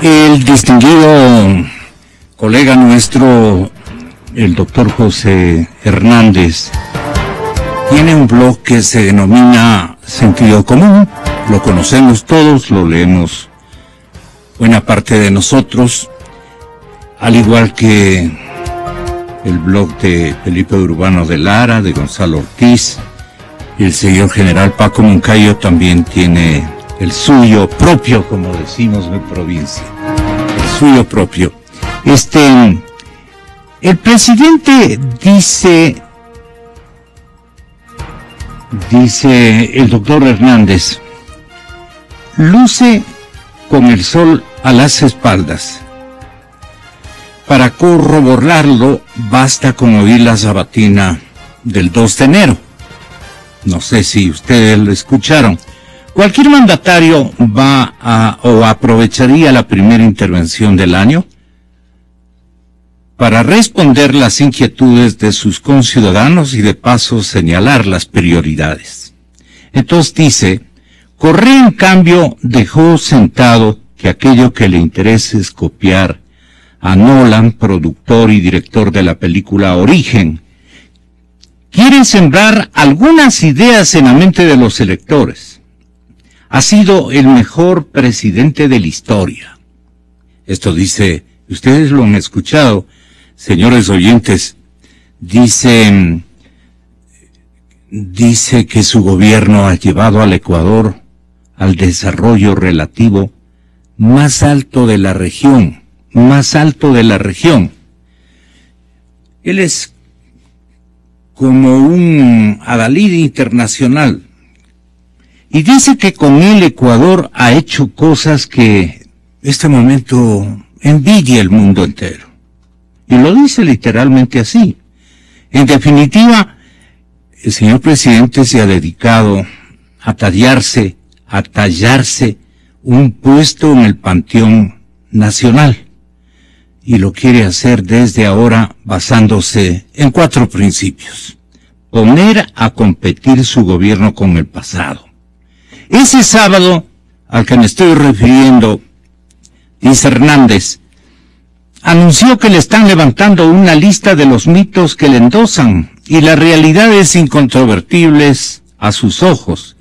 El distinguido colega nuestro, el doctor José Hernández, tiene un blog que se denomina Sentido Común. Lo conocemos todos, lo leemos buena parte de nosotros, al igual que el blog de Felipe Urbano de Lara, de Gonzalo Ortiz, y el señor general Paco Moncayo también tiene el suyo propio, como decimos en provincia, el suyo propio. El presidente dice el doctor Hernández, luce con el sol a las espaldas. Para corroborarlo, basta con oír la sabatina del 2 de enero. No sé si ustedes lo escucharon. Cualquier mandatario aprovecharía la primera intervención del año para responder las inquietudes de sus conciudadanos y de paso señalar las prioridades. Entonces dice, Correa en cambio dejó sentado que aquello que le interesa es copiar a Nolan, productor y director de la película Origen. Quiere sembrar algunas ideas en la mente de los electores. Ha sido el mejor presidente de la historia. Esto dice, ustedes lo han escuchado, señores oyentes, dice que su gobierno ha llevado al Ecuador al desarrollo relativo más alto de la región, Él es como un adalid internacional. Y dice que con el Ecuador ha hecho cosas que este momento envidia el mundo entero. Y lo dice literalmente así. En definitiva, el señor presidente se ha dedicado a tallarse un puesto en el panteón nacional. Y lo quiere hacer desde ahora basándose en 4 principios. Poner a competir su gobierno con el pasado. Ese sábado al que me estoy refiriendo, dice Hernández, anunció que le están levantando una lista de los mitos que le endosan y las realidades incontrovertibles a sus ojos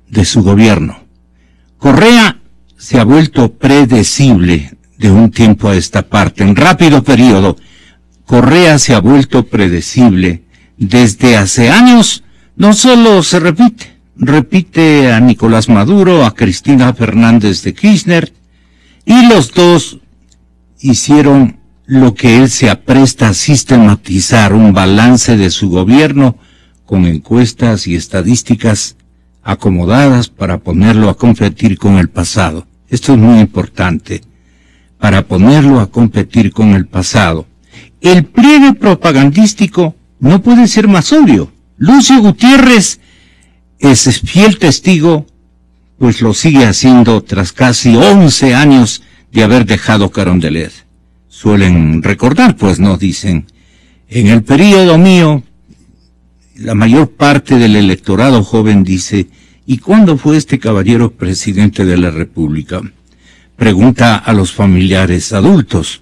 de su gobierno. Correa se ha vuelto predecible de un tiempo a esta parte. En rápido periodo, Correa se ha vuelto predecible. Desde hace años, no solo se repite a Nicolás Maduro, a Cristina Fernández de Kirchner, y los dos hicieron lo que él se apresta a sistematizar, un balance de su gobierno con encuestas y estadísticas acomodadas para ponerlo a competir con el pasado. Esto es muy importante, para ponerlo a competir con el pasado. El pliegue propagandístico no puede ser más obvio. Lucio Gutiérrez es fiel testigo, pues lo sigue haciendo tras casi 11 años de haber dejado Carondelet. Suelen recordar, pues nos dicen, en el período mío, la mayor parte del electorado joven dice, ¿y cuándo fue este caballero presidente de la República? Pregunta a los familiares adultos.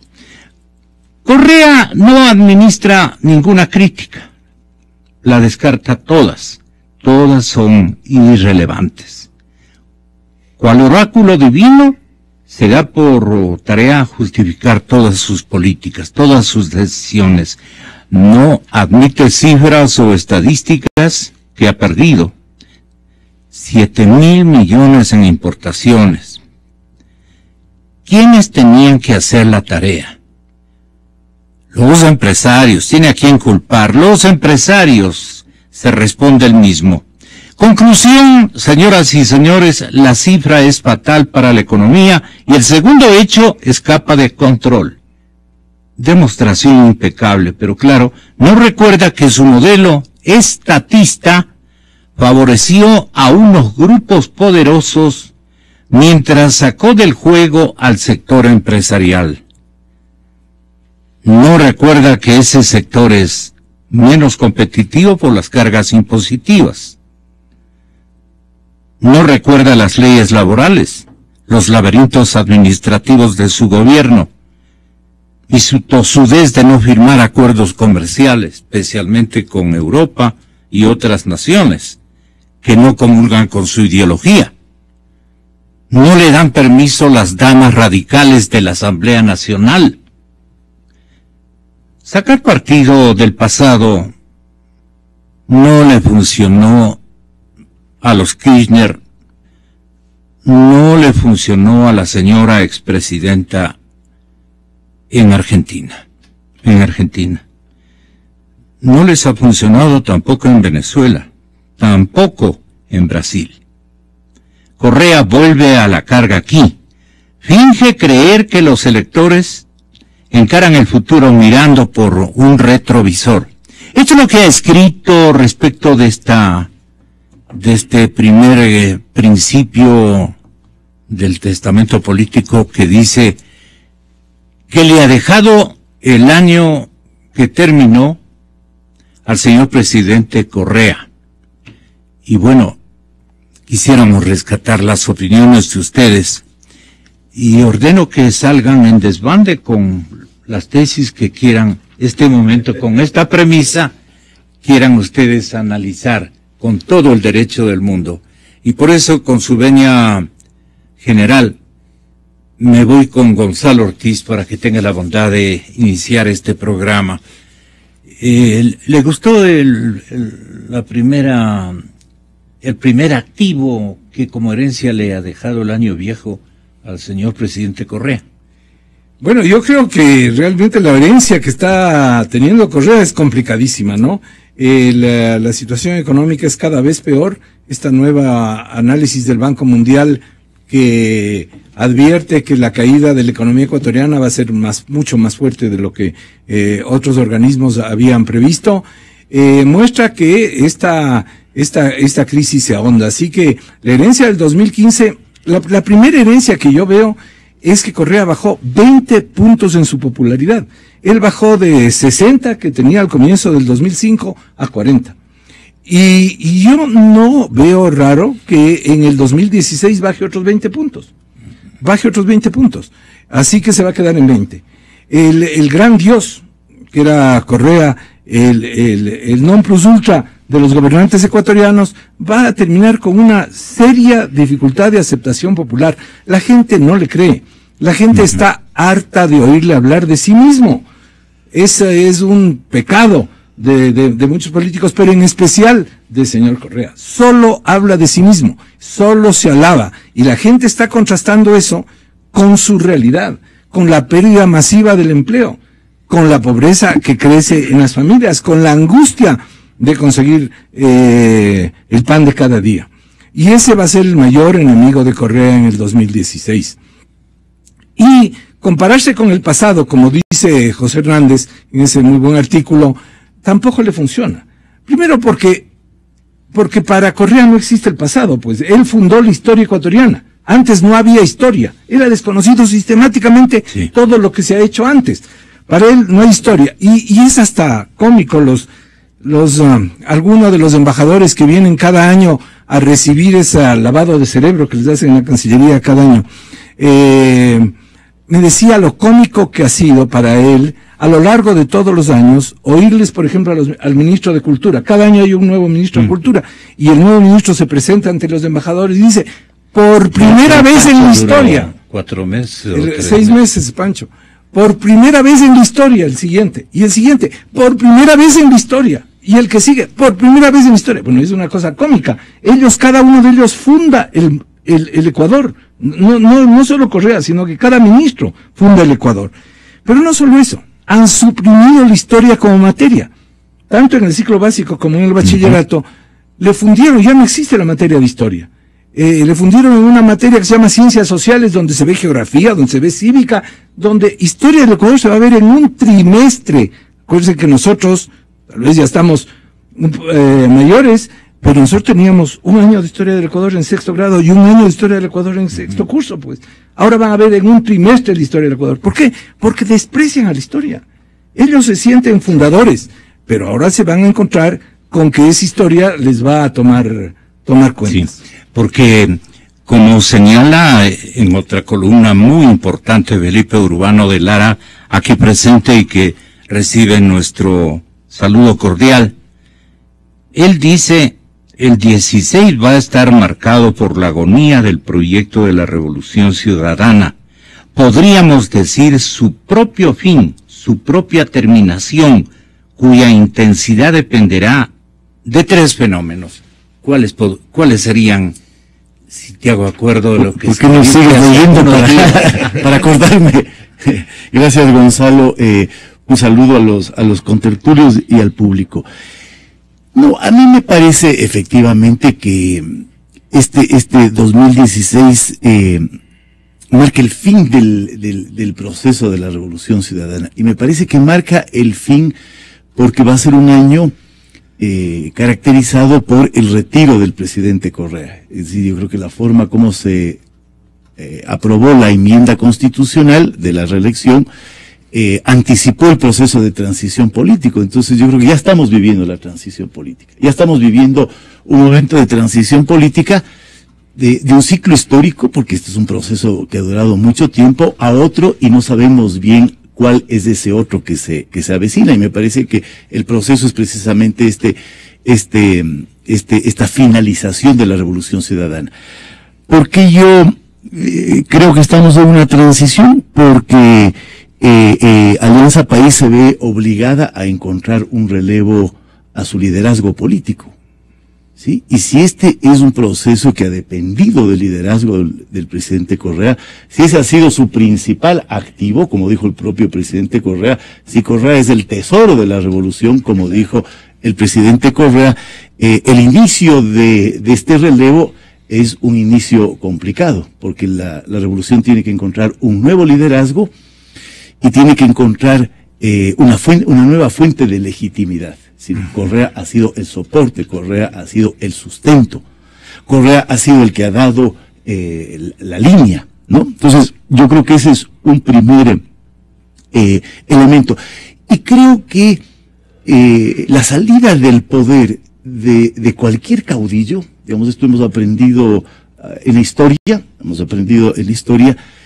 Correa no administra ninguna crítica. La descarta todas. Todas son irrelevantes. Cual oráculo divino, se da por tarea justificar todas sus políticas, todas sus decisiones. No admite cifras o estadísticas que ha perdido. 7.000 millones en importaciones. ¿Quiénes tenían que hacer la tarea? Los empresarios. ¿Tiene a quién culpar? Los empresarios. Se responde el mismo. Conclusión, señoras y señores, la cifra es fatal para la economía y el segundo hecho escapa de control. Demostración impecable, pero claro, no recuerda que su modelo estatista favoreció a unos grupos poderosos mientras sacó del juego al sector empresarial. No recuerda que ese sector es menos competitivo por las cargas impositivas. No recuerda las leyes laborales, los laberintos administrativos de su gobierno y su tosudez de no firmar acuerdos comerciales, especialmente con Europa y otras naciones que no comulgan con su ideología. No le dan permiso las damas radicales de la Asamblea Nacional. Sacar partido del pasado no le funcionó a los Kirchner, no le funcionó a la señora expresidenta en Argentina. No les ha funcionado tampoco en Venezuela, tampoco en Brasil. Correa vuelve a la carga aquí. Finge creer que los electores encaran el futuro mirando por un retrovisor. Esto es lo que ha escrito respecto de este primer principio del testamento político que dice que le ha dejado el año que terminó al señor presidente Correa. Y bueno, quisiéramos rescatar las opiniones de ustedes y ordeno que salgan en desbande con las tesis que quieran este momento, con esta premisa, quieran ustedes analizar con todo el derecho del mundo. Y por eso, con su venia general, me voy con Gonzalo Ortiz para que tenga la bondad de iniciar este programa. ¿Le gustó el primer activo que como herencia le ha dejado el año viejo al señor presidente Correa? Bueno, yo creo que realmente la herencia que está teniendo Correa es complicadísima, ¿no? La situación económica es cada vez peor. Esta nueva análisis del Banco Mundial que advierte que la caída de la economía ecuatoriana va a ser mucho más fuerte de lo que otros organismos habían previsto, muestra que esta crisis se ahonda. Así que la herencia del 2015, la primera herencia que yo veo es que Correa bajó 20 puntos en su popularidad. Él bajó de 60 que tenía al comienzo del 2005 a 40. Y yo no veo raro que en el 2016 baje otros 20 puntos. Así que se va a quedar en 20. El gran dios, que era Correa, el non plus ultra de los gobernantes ecuatorianos, va a terminar con una seria dificultad de aceptación popular. La gente no le cree. La gente está harta de oírle hablar de sí mismo. Ese es un pecado de muchos políticos, pero en especial del señor Correa. Solo habla de sí mismo, solo se alaba, y la gente está contrastando eso con su realidad, con la pérdida masiva del empleo, con la pobreza que crece en las familias, con la angustia de conseguir el pan de cada día. Y ese va a ser el mayor enemigo de Correa en el 2016. Y compararse con el pasado, como dice José Hernández en ese muy buen artículo, tampoco le funciona. Primero porque para Correa no existe el pasado, pues él fundó la historia ecuatoriana. Antes no había historia, era desconocido sistemáticamente todo lo que se ha hecho antes. Para él no hay historia, y es hasta cómico algunos de los embajadores que vienen cada año a recibir ese lavado de cerebro que les hacen en la Cancillería cada año. Me decía lo cómico que ha sido para él a lo largo de todos los años oírles, por ejemplo, al ministro de Cultura. Cada año hay un nuevo ministro de Cultura y el nuevo ministro se presenta ante los embajadores y dice, por primera vez en la historia. 4 meses. 6 meses, Pancho. Por primera vez en la historia, el siguiente. Y el siguiente, por primera vez en la historia. Y el que sigue, por primera vez en la historia. Bueno, es una cosa cómica. Cada uno de ellos funda el Ecuador. No solo Correa, sino que cada ministro funda el Ecuador. Pero no solo eso, han suprimido la historia como materia. Tanto en el ciclo básico como en el bachillerato, le fundieron, ya no existe la materia de historia. Le fundieron en una materia que se llama ciencias sociales, donde se ve geografía, donde se ve cívica, donde historia del Ecuador se va a ver en un trimestre. Acuérdense que nosotros, tal vez ya estamos mayores, pero nosotros teníamos 1 año de historia del Ecuador en 6º grado y 1 año de historia del Ecuador en 6º curso, pues. Ahora van a ver en un trimestre la historia del Ecuador. ¿Por qué? Porque desprecian a la historia. Ellos se sienten fundadores, pero ahora se van a encontrar con que esa historia les va a tomar cuentas. Sí, porque Como señala en otra columna muy importante Felipe Urbano de Lara, aquí presente y que recibe nuestro saludo cordial, él dice: el 16 va a estar marcado por la agonía del proyecto de la Revolución Ciudadana. Podríamos decir su propio fin, su propia terminación, cuya intensidad dependerá de tres fenómenos. ¿Cuáles serían, si te hago acuerdo de lo que... ¿Por qué no sigues leyendo para acordarme? Gracias, Gonzalo. Un saludo a los contertulios y al público. No, a mí me parece efectivamente que este 2016 marca el fin del proceso de la Revolución Ciudadana. Y me parece que marca el fin porque va a ser un año caracterizado por el retiro del presidente Correa. Es decir, yo creo que la forma como se aprobó la enmienda constitucional de la reelección anticipó el proceso de transición político. Entonces yo creo que ya estamos viviendo la transición política. Ya estamos viviendo un momento de transición política de un ciclo histórico, porque este es un proceso que ha durado mucho tiempo, a otro, y no sabemos bien cuál es ese otro que se avecina. Y me parece que el proceso es precisamente esta finalización de la Revolución Ciudadana. ¿Por qué yo creo que estamos en una transición? Porque Alianza País se ve obligada a encontrar un relevo a su liderazgo político, ¿sí? Y si este es un proceso que ha dependido del liderazgo del presidente Correa, si ese ha sido su principal activo, como dijo el propio presidente Correa, si Correa es el tesoro de la revolución, como dijo el presidente Correa, el inicio de este relevo es un inicio complicado, porque la revolución tiene que encontrar un nuevo liderazgo y tiene que encontrar una nueva fuente de legitimidad. Sí, Correa ha sido el soporte, Correa ha sido el sustento, Correa ha sido el que ha dado la línea, ¿no? Entonces, yo creo que ese es un primer elemento. Y creo que la salida del poder de cualquier caudillo, digamos, esto hemos aprendido en la historia,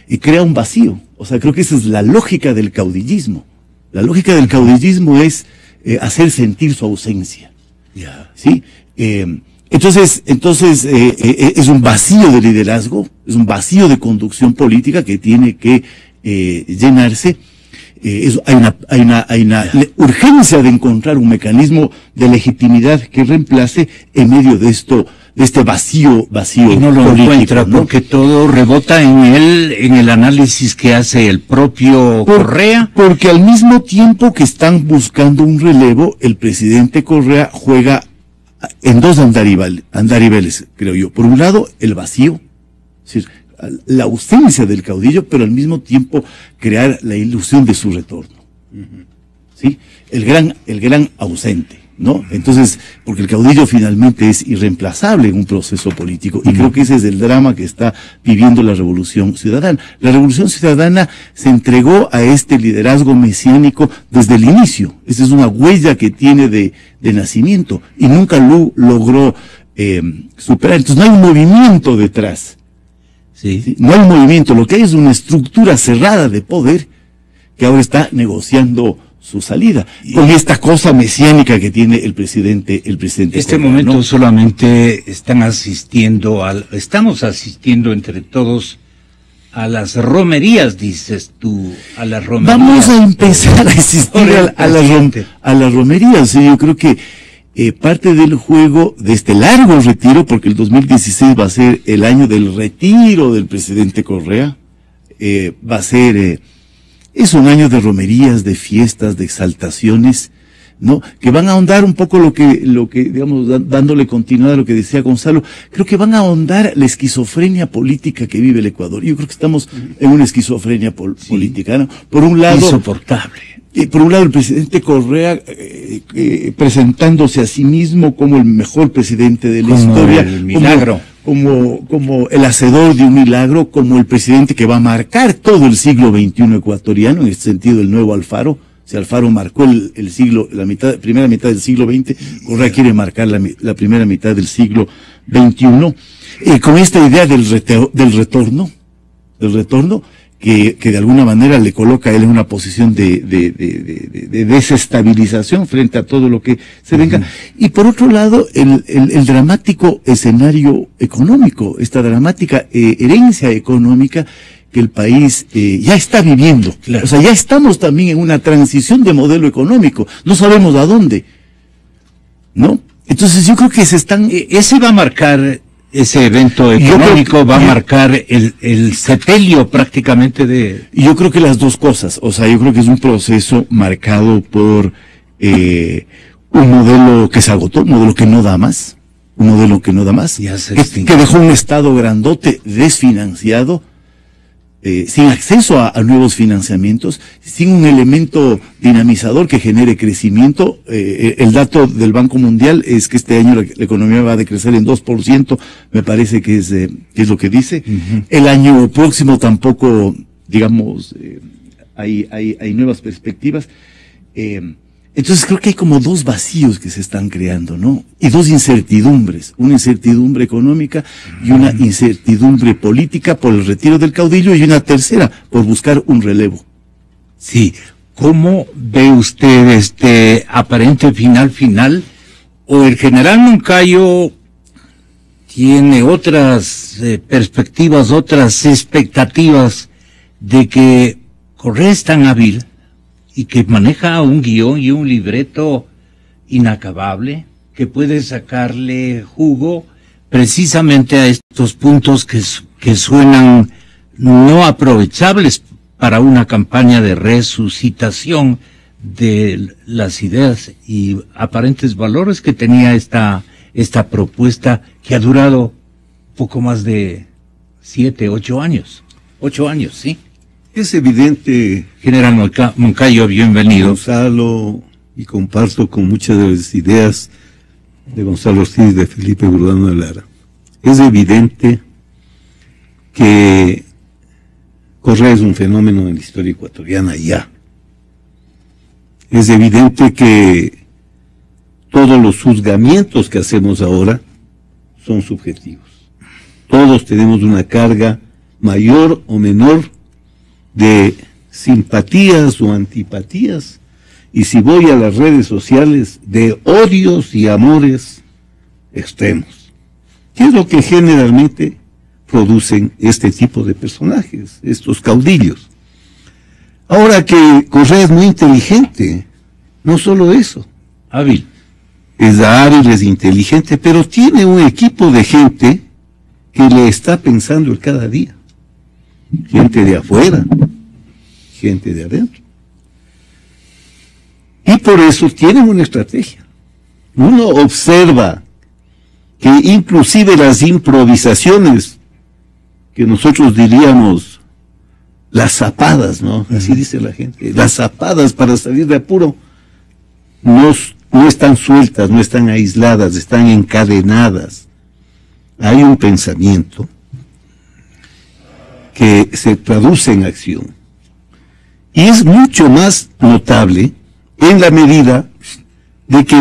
y crea un vacío. O sea, creo que esa es la lógica del caudillismo. La lógica del caudillismo es hacer sentir su ausencia. ¿Sí? Entonces es un vacío de liderazgo, es un vacío de conducción política que tiene que llenarse. Hay una urgencia de encontrar un mecanismo de legitimidad que reemplace en medio de este vacío y no lo político, encuentra, ¿no? Porque todo rebota en el análisis que hace el propio Correa. Porque al mismo tiempo que están buscando un relevo, el presidente Correa juega en dos andariveles, creo yo. Por un lado, el vacío, es decir, la ausencia del caudillo, pero al mismo tiempo crear la ilusión de su retorno. ¿Sí? El gran ausente, ¿no? Entonces, porque el caudillo finalmente es irreemplazable en un proceso político, y creo que ese es el drama que está viviendo la Revolución Ciudadana. La Revolución Ciudadana se entregó a este liderazgo mesiánico desde el inicio. Esa es una huella que tiene de nacimiento, y nunca lo logró superar. Entonces no hay un movimiento detrás. Sí. No hay un movimiento, lo que hay es una estructura cerrada de poder que ahora está negociando su salida, con esta cosa mesiánica que tiene el presidente. Este Correa, momento, ¿no? solamente estamos asistiendo entre todos a las romerías, dices tú, a las romerías. Vamos a empezar a asistir a las romerías. Sí, yo creo que parte del juego de este largo retiro, porque el 2016 va a ser el año del retiro del presidente Correa, va a ser es un año de romerías, de fiestas, de exaltaciones, ¿no? Que van a ahondar un poco lo que digamos, dándole continuidad a lo que decía Gonzalo. Creo que van a ahondar la esquizofrenia política que vive el Ecuador. Yo creo que estamos en una esquizofrenia política, ¿no? Por un lado, insoportable. Por un lado, el presidente Correa presentándose a sí mismo como el mejor presidente de la historia, el milagro, como el hacedor de un milagro, como el presidente que va a marcar todo el siglo XXI ecuatoriano, en este sentido el nuevo Alfaro. Si Alfaro marcó el siglo, primera mitad del siglo XX, Correa quiere marcar la primera mitad del siglo XXI. Con esta idea del retorno, que de alguna manera le coloca a él en una posición de desestabilización frente a todo lo que se venga. Y por otro lado, el dramático escenario económico, esta dramática herencia económica que el país ya está viviendo. Claro. O sea, ya estamos también en una transición de modelo económico. No sabemos a dónde, ¿no? Entonces yo creo que se están... Ese va a marcar... Ese evento económico va a marcar el sepelio prácticamente de... Yo creo que las dos cosas, o sea, yo creo que es un proceso marcado por un modelo que se agotó, un modelo que no da más, que dejó un Estado grandote, desfinanciado, sin acceso a nuevos financiamientos, sin un elemento dinamizador que genere crecimiento. El dato del Banco Mundial es que este año la economía va a decrecer en 2%, me parece que es lo que dice. El año próximo tampoco, digamos, hay nuevas perspectivas. Entonces creo que hay como dos vacíos que se están creando, ¿no? Y dos incertidumbres, una incertidumbre económica y una incertidumbre política por el retiro del caudillo, y una tercera por buscar un relevo. Sí. ¿Cómo ve usted este aparente final? ¿O el general Moncayo tiene otras perspectivas, otras expectativas de que Correa es tan hábil y que maneja un guión y un libreto inacabable, que puede sacarle jugo precisamente a estos puntos que suenan no aprovechables para una campaña de resucitación de las ideas y aparentes valores que tenía esta propuesta, que ha durado poco más de 7, 8 años? 8 años, ¿sí? Es evidente, General Moncayo, bienvenido. Gonzalo, y comparto con muchas de las ideas de Gonzalo Ortiz, de Felipe Gurdano de Lara. Es evidente que Correa es un fenómeno en la historia ecuatoriana ya. Es evidente que todos los juzgamientos que hacemos ahora son subjetivos. Todos tenemos una carga mayor o menor de simpatías o antipatías, y si voy a las redes sociales, de odios y amores extremos. ¿Qué es lo que generalmente producen este tipo de personajes, estos caudillos? Ahora que Correa es muy inteligente, no solo eso, Hábil. es hábil, es inteligente, pero tiene un equipo de gente que le está pensando el cada día. Gente de afuera, gente de adentro. Y por eso tienen una estrategia. Uno observa que inclusive las improvisaciones, que nosotros diríamos las zapadas, ¿no? Así dice la gente, las zapadas para salir de apuro, no están sueltas, no están aisladas, están encadenadas. Hay un pensamiento que se traduce en acción. Y es mucho más notable en la medida de que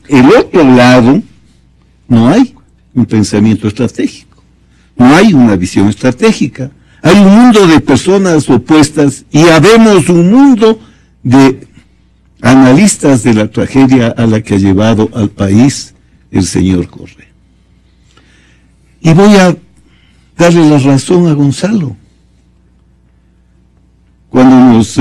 del otro lado no hay un pensamiento estratégico, no hay una visión estratégica. Hay un mundo de personas opuestas y habemos un mundo de analistas de la tragedia a la que ha llevado al país el señor Correa. Y voy a darle la razón a Gonzalo. Cuando nos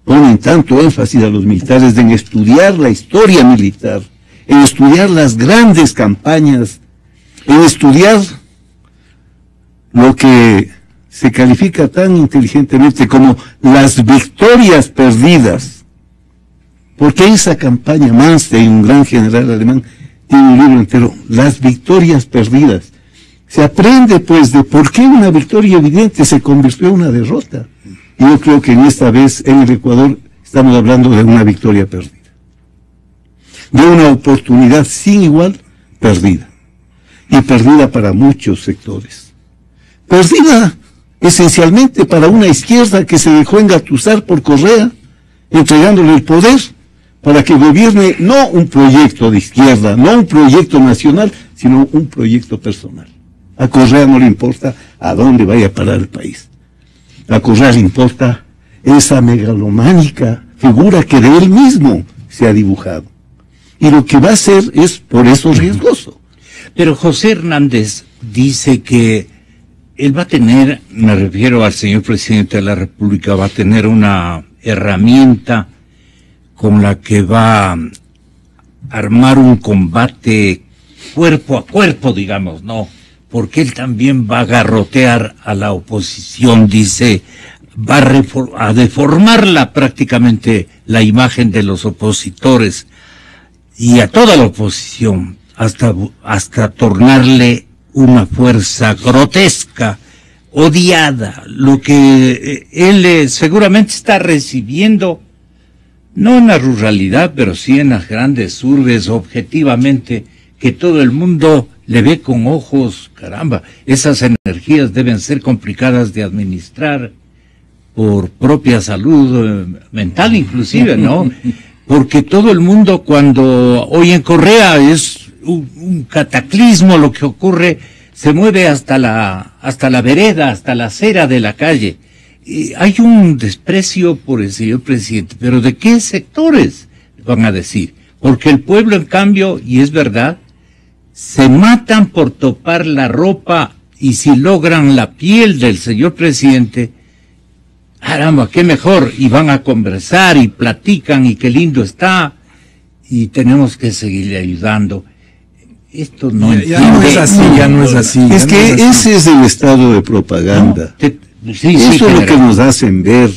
ponen tanto énfasis a los militares en estudiar la historia militar, en estudiar las grandes campañas, en estudiar lo que se califica tan inteligentemente como las victorias perdidas, porque esa campaña, Manstein, un gran general alemán, tiene un libro entero, Las victorias perdidas. Se aprende pues de por qué una victoria evidente se convirtió en una derrota. Y yo creo que en esta vez en el Ecuador estamos hablando de una victoria perdida, de una oportunidad sin igual perdida, y perdida para muchos sectores, perdida esencialmente para una izquierda que se dejó engatusar por Correa, entregándole el poder para que gobierne no un proyecto de izquierda, no un proyecto nacional, sino un proyecto personal. A Correa no le importa a dónde vaya a parar el país. A Correa le importa esa megalománica figura que de él mismo se ha dibujado. Y lo que va a hacer es por eso riesgoso. Pero José Hernández dice que él va a tener, me refiero al señor presidente de la República, va a tener una herramienta con la que va a armar un combate cuerpo a cuerpo, digamos, ¿no? Porque él también va a garrotear a la oposición, dice, va a deformarla prácticamente la imagen de los opositores y a toda la oposición, hasta tornarle una fuerza grotesca, odiada, lo que él seguramente está recibiendo, no en la ruralidad, pero sí en las grandes urbes, objetivamente, que todo el mundo le ve con ojos, caramba, esas energías deben ser complicadas de administrar por propia salud mental inclusive, ¿no? Porque todo el mundo cuando hoy en Correa es un cataclismo lo que ocurre, se mueve hasta la vereda, hasta la acera de la calle. Y hay un desprecio por el señor presidente, pero ¿de qué sectores van a decir? Porque el pueblo, en cambio, y es verdad, se matan por topar la ropa y si logran la piel del señor presidente, caramba, qué mejor, y van a conversar y platican y qué lindo está y tenemos que seguirle ayudando. Esto no ya no es así, ya no es así. Es que ese es el estado de propaganda. Eso es lo que nos hacen ver.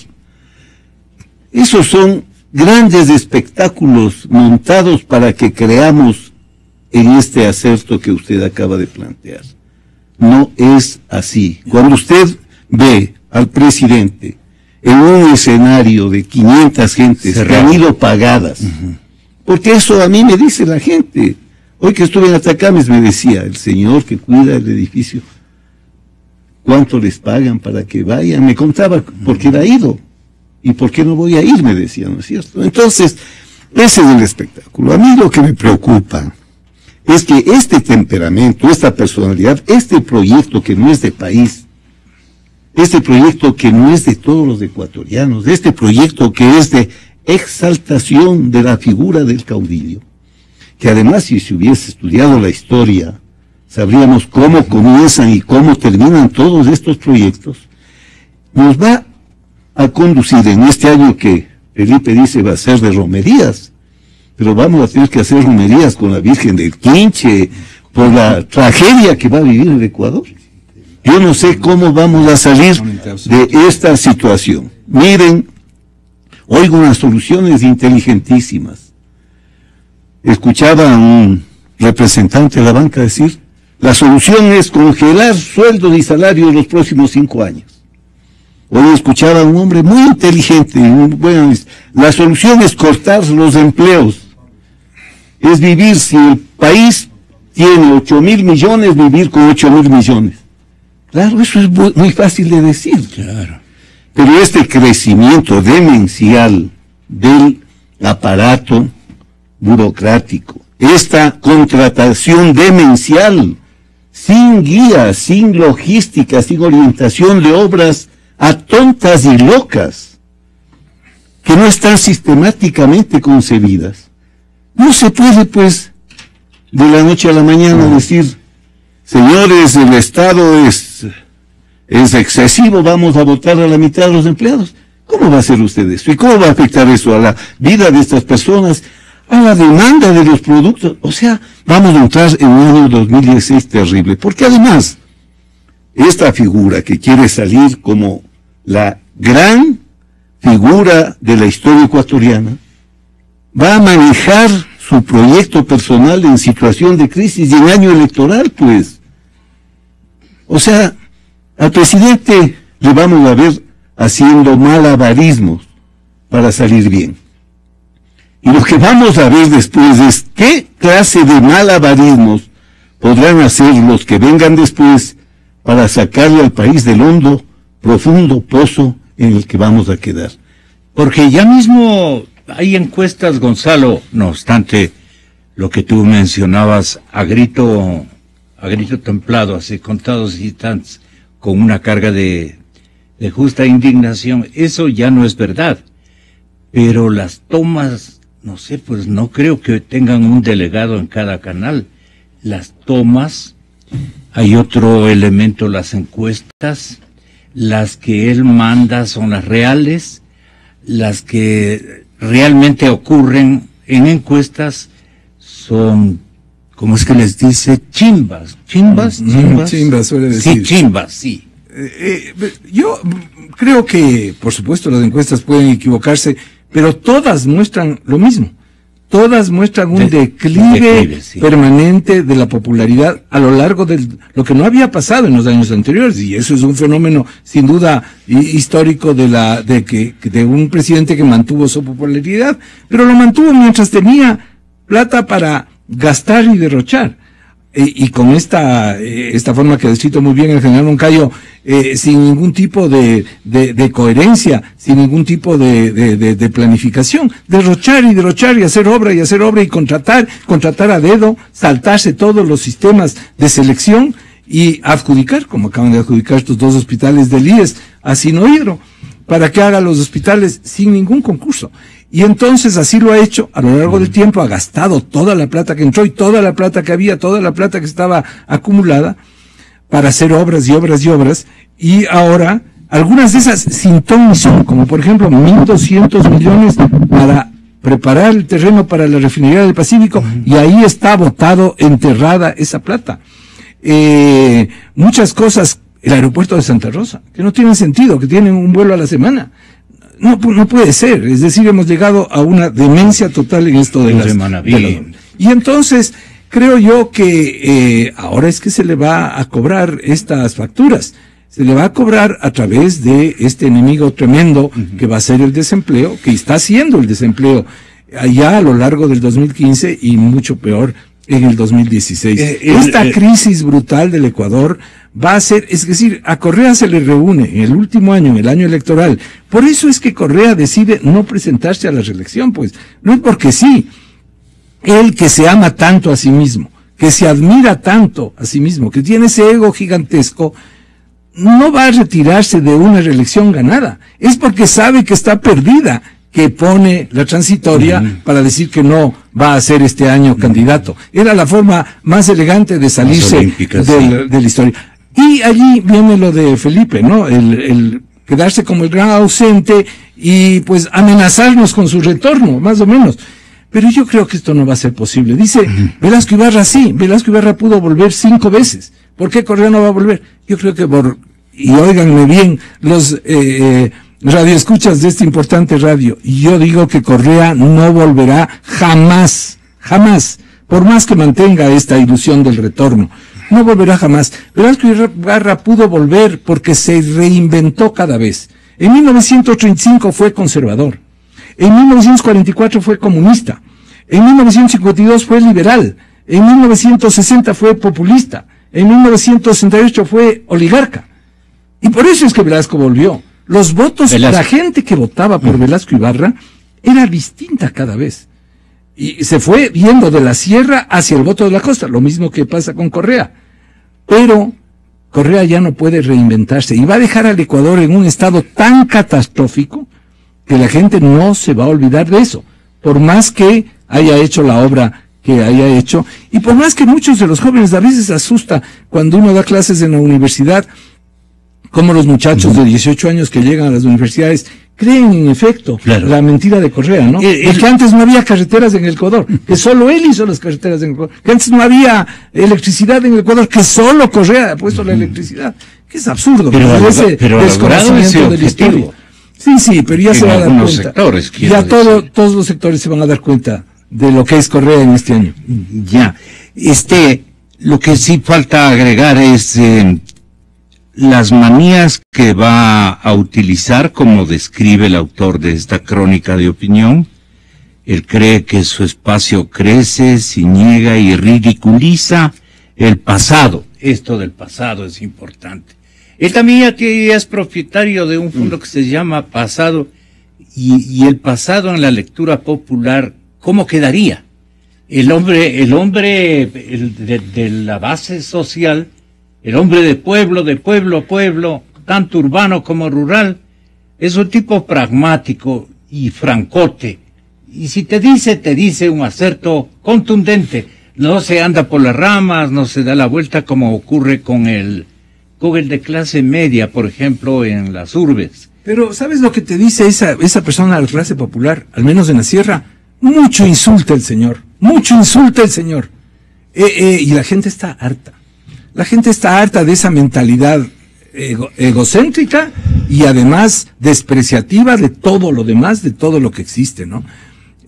Esos son grandes espectáculos montados para que creamos en este acerto que usted acaba de plantear. No es así. Cuando usted ve al presidente en un escenario de 500 gentes que han ido pagadas, porque eso a mí me dice la gente. Hoy que estuve en Atacames me decía el señor que cuida el edificio, ¿cuánto les pagan para que vayan? Me contaba por qué ha ido. ¿Y por qué no voy a ir? Me decía, ¿no es cierto? Entonces, ese es el espectáculo. A mí lo que me preocupa es que este temperamento, esta personalidad, este proyecto que no es de país, este proyecto que no es de todos los ecuatorianos, este proyecto que es de exaltación de la figura del caudillo, que además si se hubiese estudiado la historia, sabríamos cómo comienzan y cómo terminan todos estos proyectos, nos va a conducir en este año que Felipe dice va a ser de romerías, pero vamos a tener que hacer romerías con la Virgen del Quinche, por la tragedia que va a vivir el Ecuador. Yo no sé cómo vamos a salir de esta situación. Miren, oigo unas soluciones inteligentísimas. Escuchaba a un representante de la banca decir, la solución es congelar sueldos y salarios los próximos 5 años. Hoy escuchaba a un hombre muy inteligente, bueno, la solución es cortar los empleos. Es vivir, si el país tiene 8.000 millones, vivir con 8.000 millones. Claro, eso es muy fácil de decir. Claro. Pero este crecimiento demencial del aparato burocrático, esta contratación demencial, sin guía, sin logística, sin orientación de obras atontas y locas, que no están sistemáticamente concebidas. No se puede, pues, de la noche a la mañana decir, señores, el Estado es excesivo, vamos a votar a la mitad de los empleados. ¿Cómo va a hacer usted eso? ¿Y cómo va a afectar eso a la vida de estas personas, a la demanda de los productos? O sea, vamos a entrar en un año 2016 terrible, porque además, esta figura que quiere salir como la gran figura de la historia ecuatoriana, va a manejar su proyecto personal en situación de crisis y en año electoral, pues. O sea, al presidente le vamos a ver haciendo malabarismos para salir bien. Y lo que vamos a ver después es qué clase de malabarismos podrán hacer los que vengan después para sacarle al país del hondo, profundo pozo en el que vamos a quedar. Porque ya mismo hay encuestas, Gonzalo, no obstante lo que tú mencionabas a grito a grito templado, hace contados instantes, con una carga de justa indignación. Eso ya no es verdad. Pero las tomas, no sé, pues no creo que tengan un delegado en cada canal. Las tomas, hay otro elemento, las encuestas, las que él manda son las reales, las que realmente ocurren en encuestas son, ¿cómo es que les dice? Chimbas, suele decir. Sí, chimbas, sí. Yo creo que, por supuesto, las encuestas pueden equivocarse, pero todas muestran lo mismo. Todas muestran un declive sí, permanente de la popularidad a lo largo de lo que no había pasado en los años anteriores, y eso es un fenómeno sin duda histórico de un presidente que mantuvo su popularidad, pero lo mantuvo mientras tenía plata para gastar y derrochar. Y con esta forma que ha descrito muy bien el general Moncayo, sin ningún tipo de coherencia, sin ningún tipo de planificación, derrochar y hacer obra y contratar a dedo, saltarse todos los sistemas de selección y adjudicar, como acaban de adjudicar estos 2 hospitales del IES a Sinohidro, para que haga los hospitales sin ningún concurso. Y entonces así lo ha hecho a lo largo del tiempo, ha gastado toda la plata que entró y toda la plata que había, toda la plata que estaba acumulada para hacer obras, y ahora algunas de esas sin ton ni son, como por ejemplo 1.200 millones para preparar el terreno para la refinería del Pacífico, y ahí está botado, enterrada esa plata. Muchas cosas, el aeropuerto de Santa Rosa, que no tienen sentido, que tienen un vuelo a la semana. No puede ser, es decir, hemos llegado a una demencia total en esto de y entonces creo yo que ahora es que se le va a cobrar estas facturas, se le va a cobrar a través de este enemigo tremendo que va a ser el desempleo, que está haciendo el desempleo allá a lo largo del 2015 y mucho peor en el 2016. Esta crisis brutal del Ecuador va a ser, es decir, a Correa se le reúne en el último año, en el año electoral. Por eso es que Correa decide no presentarse a la reelección, pues. No es porque sí. Él que se ama tanto a sí mismo, que se admira tanto a sí mismo, que tiene ese ego gigantesco, no va a retirarse de una reelección ganada. Es porque sabe que está perdida, que pone la transitoria para decir que no va a ser este año candidato. Era la forma más elegante de salirse de la historia. Y allí viene lo de Felipe, ¿no? El quedarse como el gran ausente y pues amenazarnos con su retorno, más o menos. Pero yo creo que esto no va a ser posible. Dice Velasco Ibarra, sí, Velasco Ibarra pudo volver 5 veces. ¿Por qué Correa no va a volver? Yo creo que y óiganme bien, los radioescuchas de este importante radio, y yo digo que Correa no volverá jamás, por más que mantenga esta ilusión del retorno. No volverá jamás. Velasco Ibarra pudo volver porque se reinventó cada vez. En 1935 fue conservador. En 1944 fue comunista. En 1952 fue liberal. En 1960 fue populista. En 1968 fue oligarca. Y por eso es que Velasco volvió. Los votos, la gente que votaba por Velasco Ibarra era distinta cada vez. Y se fue viendo de la sierra hacia el voto de la costa, lo mismo que pasa con Correa. Pero Correa ya no puede reinventarse y va a dejar al Ecuador en un estado tan catastrófico que la gente no se va a olvidar de eso, por más que haya hecho la obra que haya hecho, y por más que muchos de los jóvenes, a veces asusta cuando uno da clases en la universidad, como los muchachos de 18 años que llegan a las universidades creen en efecto la mentira de Correa, ¿no? Que antes no había carreteras en el Ecuador, que solo él hizo las carreteras en el Ecuador, que antes no había electricidad en el Ecuador, que solo Correa ha puesto la electricidad, que es absurdo, pero ese desconocimiento de la historia. Sí, pero ya se va a dar cuenta. Sectores, ya todos los sectores se van a dar cuenta de lo que es Correa en este año. Ya, lo que sí falta agregar es las manías que va a utilizar, como describe el autor de esta crónica de opinión. Él cree que su espacio crece, se niega y ridiculiza el pasado. Esto del pasado es importante. Él también ya es propietario de un fondo que se llama Pasado, y el pasado en la lectura popular, ¿cómo quedaría? El hombre de la base social, el hombre de pueblo a pueblo, tanto urbano como rural, es un tipo pragmático y francote. Y si te dice un acerto contundente. No se anda por las ramas, no se da la vuelta como ocurre con el de clase media, por ejemplo, en las urbes. Pero, ¿sabes lo que te dice esa persona de la clase popular? Al menos en la sierra, mucho insulta el señor. Y la gente está harta. La gente está harta de esa mentalidad egocéntrica y además despreciativa de todo lo demás, de todo lo que existe, ¿no?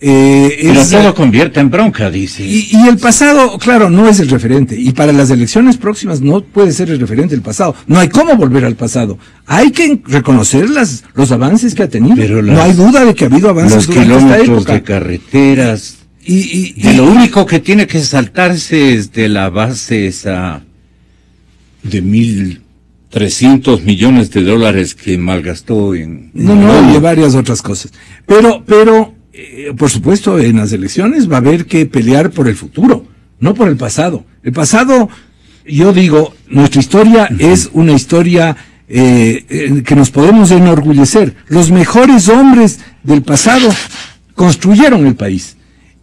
Pero todo convierte en bronca, dice. Y el pasado, claro, no es el referente. Y para las elecciones próximas no puede ser el referente el pasado. No hay cómo volver al pasado. Hay que reconocer los avances que ha tenido. Pero no hay duda de que ha habido avances durante esta época. Los kilómetros de carreteras. Y lo único que tiene que saltarse es de la base esa de 1.300 millones de dólares que malgastó en... No, y varias otras cosas. Pero por supuesto, en las elecciones va a haber que pelear por el futuro, no por el pasado. El pasado, yo digo, nuestra historia es una historia que nos podemos enorgullecer. Los mejores hombres del pasado construyeron el país.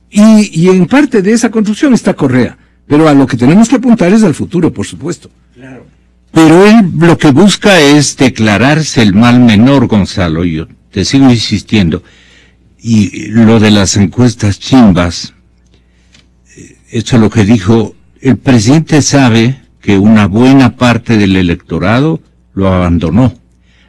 Y en parte de esa construcción está Correa. Pero a lo que tenemos que apuntar es al futuro, por supuesto. Claro. Pero él lo que busca es declararse el mal menor, Gonzalo. Yo te sigo insistiendo. Y lo de las encuestas chimbas, eso es lo que dijo, el presidente sabe que una buena parte del electorado lo abandonó.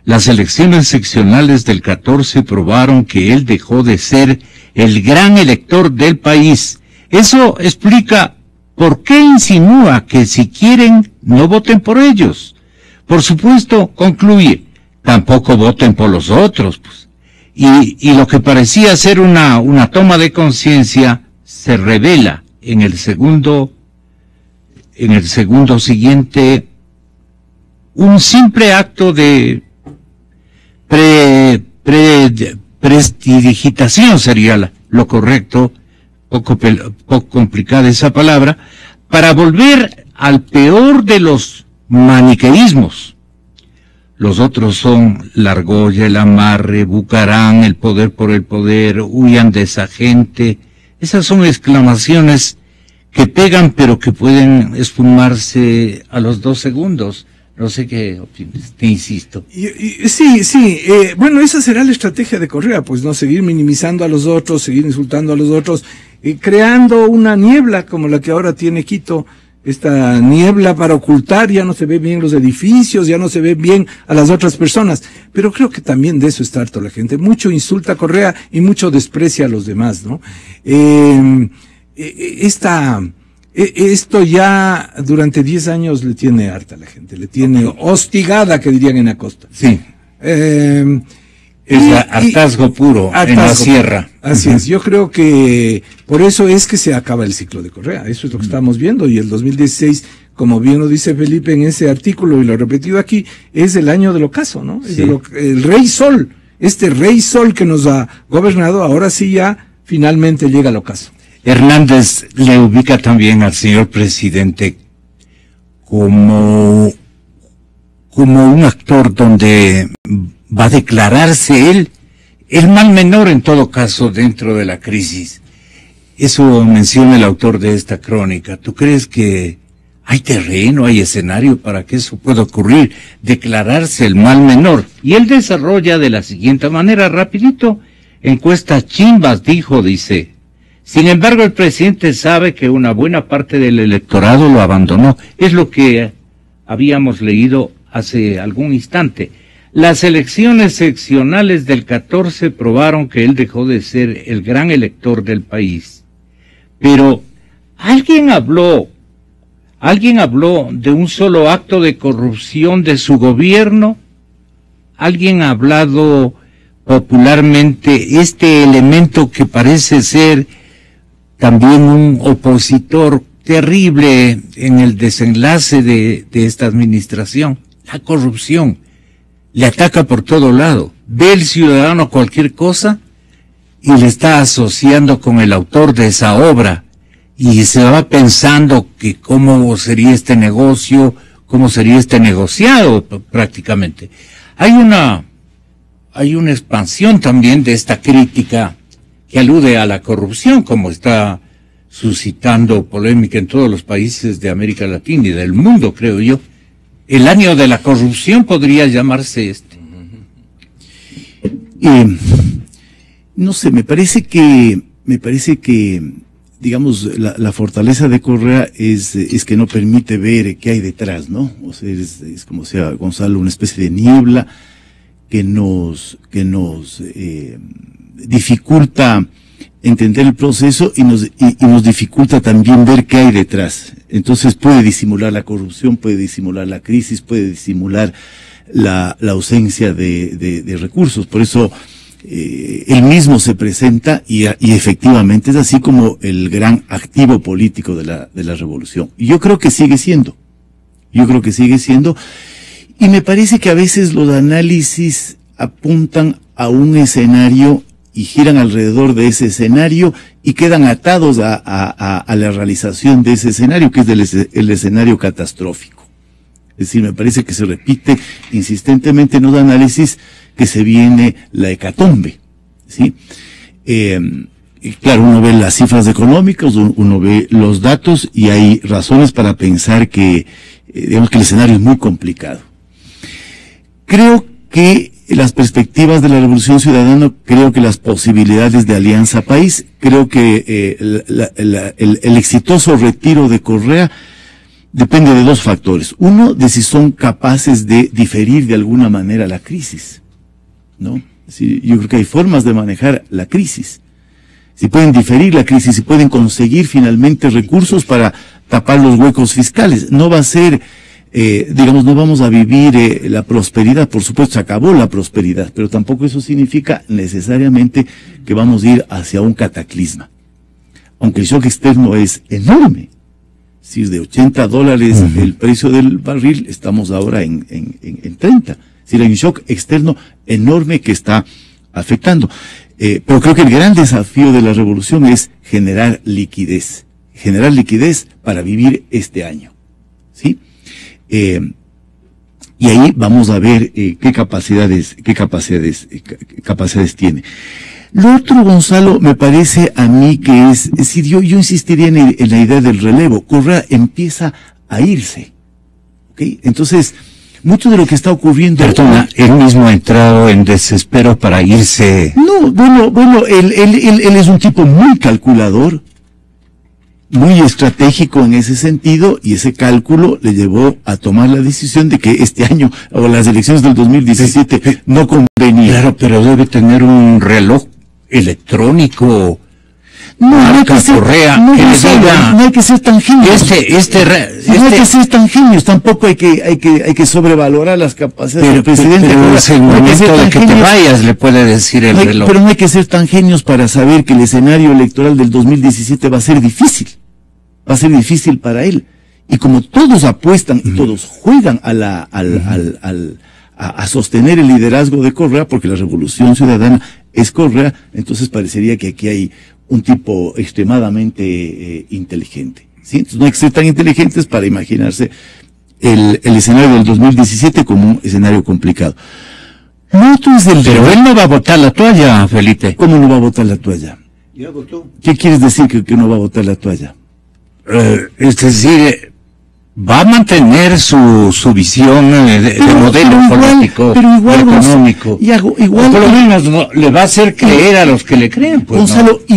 Las elecciones seccionales del 14 probaron que él dejó de ser el gran elector del país. Eso explica por qué insinúa que si quieren, no voten por ellos. Por supuesto, concluye, tampoco voten por los otros, pues. Y lo que parecía ser una toma de conciencia se revela en el segundo siguiente, un simple acto de prestidigitación sería lo correcto, poco complicada esa palabra, para volver al peor de los maniqueísmos. Los otros son la argolla, el amarre, Bucarán, el poder por el poder, huyan de esa gente. Esas son exclamaciones que pegan pero que pueden esfumarse a los 2 segundos. No sé qué opinas, te insisto. Sí, bueno, esa será la estrategia de Correa, pues no seguir minimizando a los otros, seguir insultando a los otros, creando una niebla como la que ahora tiene Quito. Esta niebla para ocultar, ya no se ve bien los edificios, ya no se ve bien a las otras personas. Pero creo que también de eso está harto la gente. Mucho insulta a Correa y mucho desprecia a los demás, ¿no? Esto ya durante 10 años le tiene harta a la gente, le tiene hostigada, que dirían en Acosta. Sí. Es hartazgo puro en la sierra. Así es, yo creo que por eso es que se acaba el ciclo de Correa, eso es lo que estamos viendo, y el 2016, como bien lo dice Felipe en ese artículo, y lo he repetido aquí, es el año del ocaso, ¿no? Sí. El Rey Sol, este Rey Sol que nos ha gobernado, ahora sí ya finalmente llega al ocaso. Hernández le ubica también al señor presidente como un actor donde va a declararse él el mal menor en todo caso dentro de la crisis. Eso menciona el autor de esta crónica. ¿Tú crees que hay terreno, hay escenario para que eso pueda ocurrir? Declararse el mal menor. Y él desarrolla de la siguiente manera, rapidito, encuestas chimbas, dice. Sin embargo, el presidente sabe que una buena parte del electorado lo abandonó. Es lo que habíamos leído hace algún instante. Las elecciones seccionales del 14 probaron que él dejó de ser el gran elector del país. Pero alguien habló de un solo acto de corrupción de su gobierno. Alguien ha hablado popularmente este elemento que parece ser también un opositor terrible en el desenlace de esta administración, la corrupción. Le ataca por todo lado, ve el ciudadano cualquier cosa y le está asociando con el autor de esa obra. y se va pensando que cómo sería este negocio, cómo sería este negociado prácticamente. Hay una expansión también de esta crítica que alude a la corrupción, como está suscitando polémica en todos los países de América Latina y del mundo, creo yo. El año de la corrupción podría llamarse este. No sé, me parece que, digamos, la fortaleza de Correa es que no permite ver qué hay detrás, ¿no? O sea, es como sea, Gonzalo, una especie de niebla que nos dificulta entender el proceso y nos dificulta también ver qué hay detrás. Entonces puede disimular la corrupción, puede disimular la crisis, puede disimular la ausencia de recursos. Por eso él mismo se presenta y efectivamente es así como el gran activo político de la revolución. Y yo creo que sigue siendo. Y me parece que a veces los análisis apuntan a un escenario y giran alrededor de ese escenario y quedan atados a la realización de ese escenario, que es el escenario catastrófico. Es decir, me parece que se repite insistentemente en los análisis que se viene la hecatombe, ¿sí? Y claro, uno ve las cifras económicas, uno ve los datos y hay razones para pensar que, digamos que el escenario es muy complicado. Creo que las perspectivas de la Revolución Ciudadana, creo que las posibilidades de Alianza País, creo que el exitoso retiro de Correa depende de dos factores. Uno, de si son capaces de diferir de alguna manera la crisis, ¿no? Sí, yo creo que hay formas de manejar la crisis. Si pueden diferir la crisis, si pueden conseguir finalmente recursos para tapar los huecos fiscales. No va a ser, digamos, no vamos a vivir la prosperidad. Por supuesto, se acabó la prosperidad, pero tampoco eso significa necesariamente que vamos a ir hacia un cataclisma. Aunque el shock externo es enorme. Si es de $80 el precio del barril, estamos ahora en 30. Es decir, hay un shock externo enorme que está afectando. Pero creo que el gran desafío de la revolución es generar liquidez para vivir este año, ¿sí? Y ahí vamos a ver qué capacidades tiene. Lo otro, Gonzalo, me parece a mí que es decir, yo insistiría en la idea del relevo. Correa empieza a irse, ¿ok? Entonces, mucho de lo que está ocurriendo... Perdona, él mismo ha entrado en desespero para irse. No, bueno, él es un tipo muy calculador, muy estratégico en ese sentido, y ese cálculo le llevó a tomar la decisión de que este año, o las elecciones del 2017, no convenía. Claro, pero debe tener un reloj electrónico. No hay que ser, Correa, no hay que ser tan genios. No hay que ser tan genios, tampoco hay que sobrevalorar las capacidades del presidente. Pero es el momento de que te vayas, le puede decir el reloj. Pero no hay que ser tan genios para saber que el escenario electoral del 2017 va a ser difícil. Va a ser difícil para él. Y como todos apuestan y todos juegan a sostener el liderazgo de Correa, porque la Revolución Ciudadana es Correa, entonces parecería que aquí hay un tipo extremadamente inteligente, ¿sí? Entonces no hay que ser tan inteligentes para imaginarse el escenario del 2017 como un escenario complicado. Pero él no va a botar la toalla, Felipe. ¿Cómo no va a botar la toalla? Ya votó. ¿Qué quieres decir que no va a botar la toalla? Es decir, va a mantener su visión de modelo político, económico. Igual, por lo menos no, le va a hacer creer a los que le creen. Pues, Gonzalo, ¿no?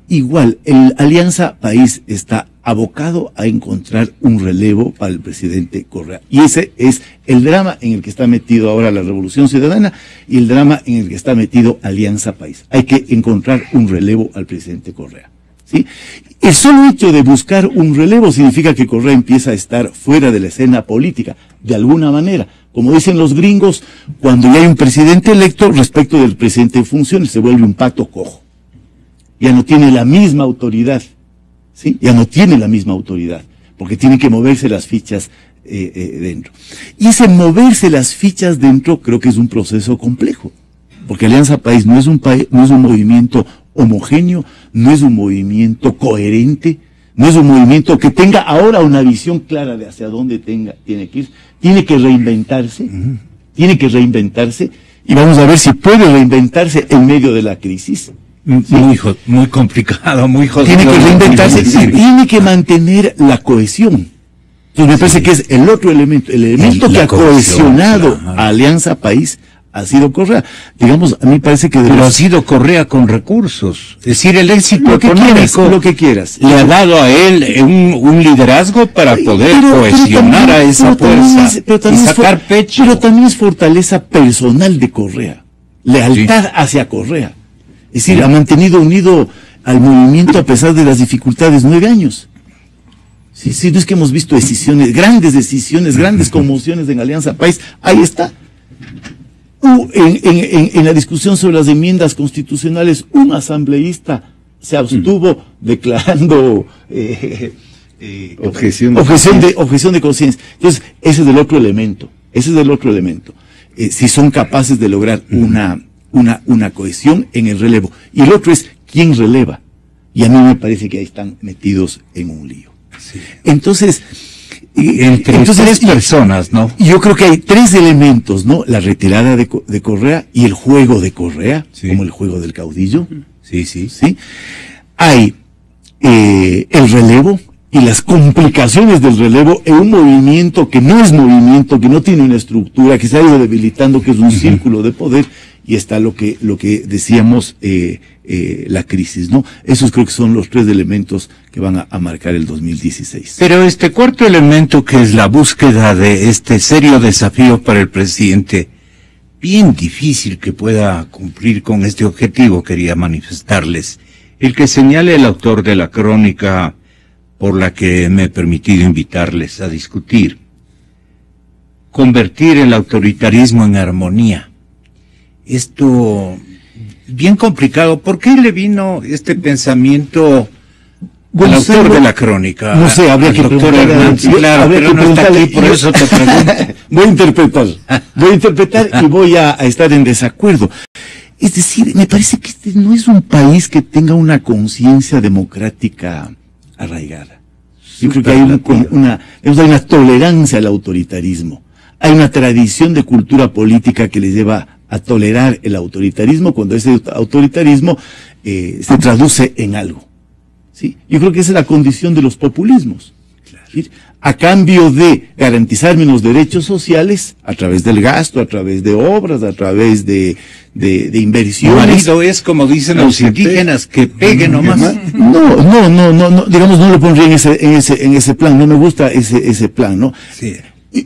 igual, el Alianza País está abocado a encontrar un relevo para el presidente Correa. Y ese es el drama en el que está metido ahora la Revolución Ciudadana y el drama en el que está metido Alianza País. Hay que encontrar un relevo al presidente Correa, ¿sí? El solo hecho de buscar un relevo significa que Correa empieza a estar fuera de la escena política, de alguna manera. Como dicen los gringos, cuando ya hay un presidente electo, respecto del presidente en funciones, se vuelve un pato cojo. Ya no tiene la misma autoridad, ¿sí? Ya no tiene la misma autoridad, porque tienen que moverse las fichas dentro. Y ese moverse las fichas dentro creo que es un proceso complejo, porque Alianza País no es un movimiento homogéneo, no es un movimiento coherente, No es un movimiento que tenga ahora una visión clara de hacia dónde tiene que ir. Tiene que reinventarse. Tiene que reinventarse. Y vamos a ver si puede reinventarse en medio de la crisis. Muy complicado, muy jodido. Tiene que reinventarse y tiene que mantener la cohesión. Entonces me parece que es el otro elemento, el elemento que ha cohesionado a Alianza País ha sido Correa. Digamos, a mí parece que... Pero ha sido Correa con recursos. Es decir, el éxito económico lo que quieras. Le ha dado a él un liderazgo para poder cohesionar a esa fuerza y sacar pecho. Pero también es fortaleza personal de Correa. Lealtad hacia Correa. Es decir, ha mantenido unido al movimiento a pesar de las dificultades 9 años. Sí, no es que hemos visto decisiones, grandes conmociones en Alianza País. Ahí está. En la discusión sobre las enmiendas constitucionales, un asambleísta se abstuvo declarando objeción de conciencia. Entonces, ese es el otro elemento. Si son capaces de lograr una cohesión en el relevo. Y el otro es quién releva. Y a mí me parece que ahí están metidos en un lío. Sí. Entonces, tres personas, ¿no? Yo creo que hay 3 elementos, ¿no? La retirada de Correa y el juego de Correa, como el juego del caudillo. Sí. Hay el relevo y las complicaciones del relevo en un movimiento que no es movimiento, que no tiene una estructura, que se ha ido debilitando, que es un círculo de poder, y está lo que decíamos, la crisis, ¿no? Esos creo que son los 3 elementos que van a marcar el 2016. Pero este cuarto elemento, que es la búsqueda de este serio desafío para el presidente, bien difícil que pueda cumplir con este objetivo, quería manifestarles, el que señala el autor de la crónica por la que me he permitido invitarles a discutir: convertir el autoritarismo en armonía. Esto, bien complicado. ¿Por qué le vino este pensamiento al autor de la crónica? No sé, habría que preguntar. Claro, pero no está aquí, por eso te pregunto. Voy a interpretar y voy a estar en desacuerdo. Es decir, me parece que este no es un país que tenga una conciencia democrática arraigada. Yo creo que hay una tolerancia al autoritarismo. Hay una tradición de cultura política que les lleva a tolerar el autoritarismo cuando ese autoritarismo se traduce en algo. ¿Sí? Yo creo que esa es la condición de los populismos. ¿Sí? A cambio de garantizar menos derechos sociales, a través del gasto, a través de obras, a través de inversiones. Marido es, como dicen los indígenas, que pegue nomás. No, digamos, no lo pondría en ese plan, no me gusta ese plan, ¿no? Sí.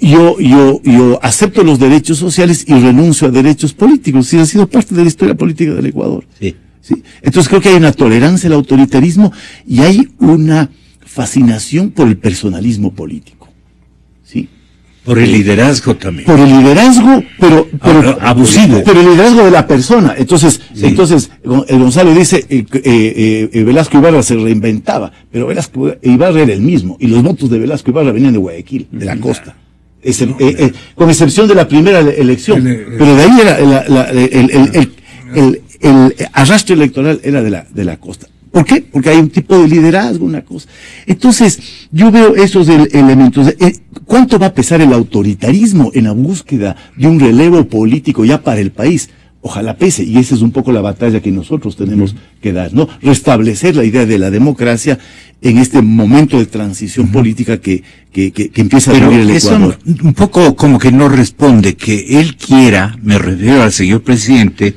Yo acepto los derechos sociales y renuncio a derechos políticos. Sí, ha sido parte de la historia política del Ecuador. Sí. Entonces creo que hay una tolerancia al autoritarismo y hay una fascinación por el personalismo político. ¿Sí? Por el liderazgo también. Por el liderazgo, pero abusivo. Pero el liderazgo de la persona. Entonces el Gonzalo dice, Velasco Ibarra se reinventaba, pero Velasco Ibarra era el mismo, y los votos de Velasco Ibarra venían de Guayaquil, de la costa. Con excepción de la primera elección, pero de ahí era el arrastre electoral era de la costa. ¿Por qué? Porque hay un tipo de liderazgo, una cosa. Entonces, yo veo esos elementos. ¿Cuánto va a pesar el autoritarismo en la búsqueda de un relevo político ya para el país? Ojalá pese, y esa es un poco la batalla que nosotros tenemos que dar, ¿no? Restablecer la idea de la democracia en este momento de transición política que empieza a vivir el Ecuador. Eso un poco como que no responde que él quiera, me refiero al señor presidente,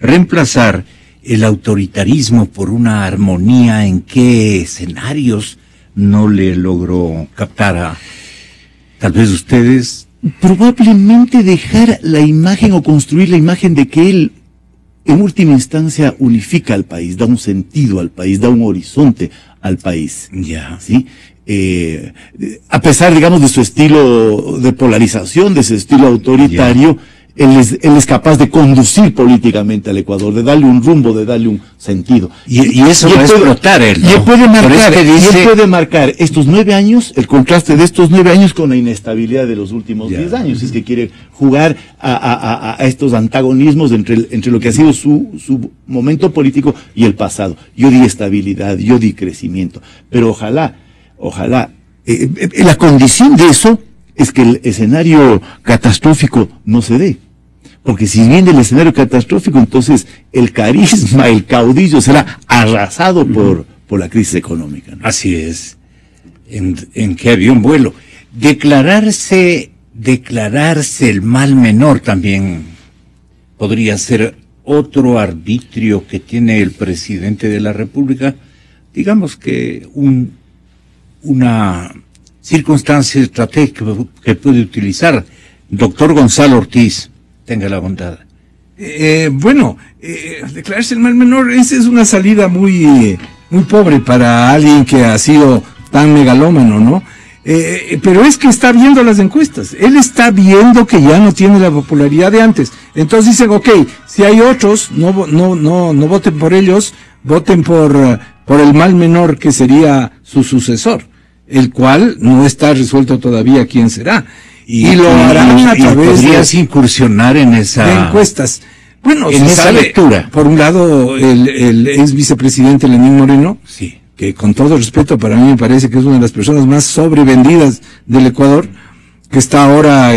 reemplazar el autoritarismo por una armonía. ¿En qué escenarios? No le logró captar a tal vez ustedes. Probablemente dejar la imagen o construir la imagen de que él en última instancia unifica al país, da un sentido al país, da un horizonte al país. Ya. ¿Sí? A pesar, digamos, de su estilo de polarización, de su estilo autoritario, él es capaz de conducir políticamente al Ecuador, de darle un rumbo, de darle un sentido. Y eso va a explotar él, ¿no? Y él puede marcar estos 9 años, el contraste de estos 9 años con la inestabilidad de los últimos 10 años. Si es que quiere jugar a estos antagonismos entre lo que ha sido su momento político y el pasado. Yo di estabilidad, yo di crecimiento. Pero ojalá, la condición de eso es que el escenario catastrófico no se dé. Porque si viene el escenario catastrófico, entonces el carisma, el caudillo será arrasado por la crisis económica, ¿no? Así es. ¿En qué avión vuelo? Declararse el mal menor también podría ser otro arbitrio que tiene el presidente de la República. Digamos que una circunstancia estratégica que puede utilizar. Doctor Gonzalo Ortiz, tenga la bondad. Declararse el mal menor, esa es una salida muy pobre para alguien que ha sido tan megalómano, ¿no? Pero es que está viendo las encuestas. Él está viendo que ya no tiene la popularidad de antes. Entonces dicen, ok, si hay otros, no voten por ellos, voten por el mal menor que sería su sucesor, el cual no está resuelto todavía quién será. Y lo harán a través podrías incursionar en esa encuestas. Bueno, en esa lectura. Por un lado, el ex vicepresidente Lenín Moreno, sí, que con todo respeto para mí me parece que es una de las personas más sobrevendidas del Ecuador, que está ahora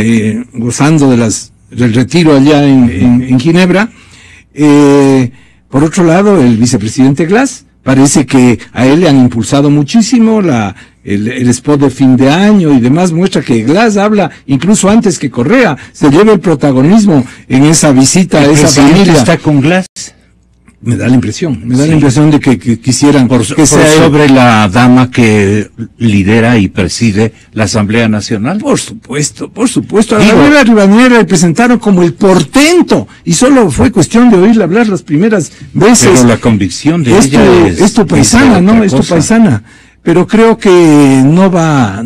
gozando del retiro allá en Ginebra. Por otro lado, el vicepresidente Glass, parece que a él le han impulsado muchísimo el spot de fin de año y demás, muestra que Glass habla incluso antes que Correa, se lleva el protagonismo en esa visita a esa familia. ¿Está con Glass? Me da la impresión de que quisieran que sea sobre la dama que lidera y preside la Asamblea Nacional. Por supuesto. A la Rivadeneira le presentaron como el portento y solo fue cuestión de oírla hablar las primeras veces. Pero la convicción de ella es esto paisana, ¿no? Esto paisana. Pero creo que no va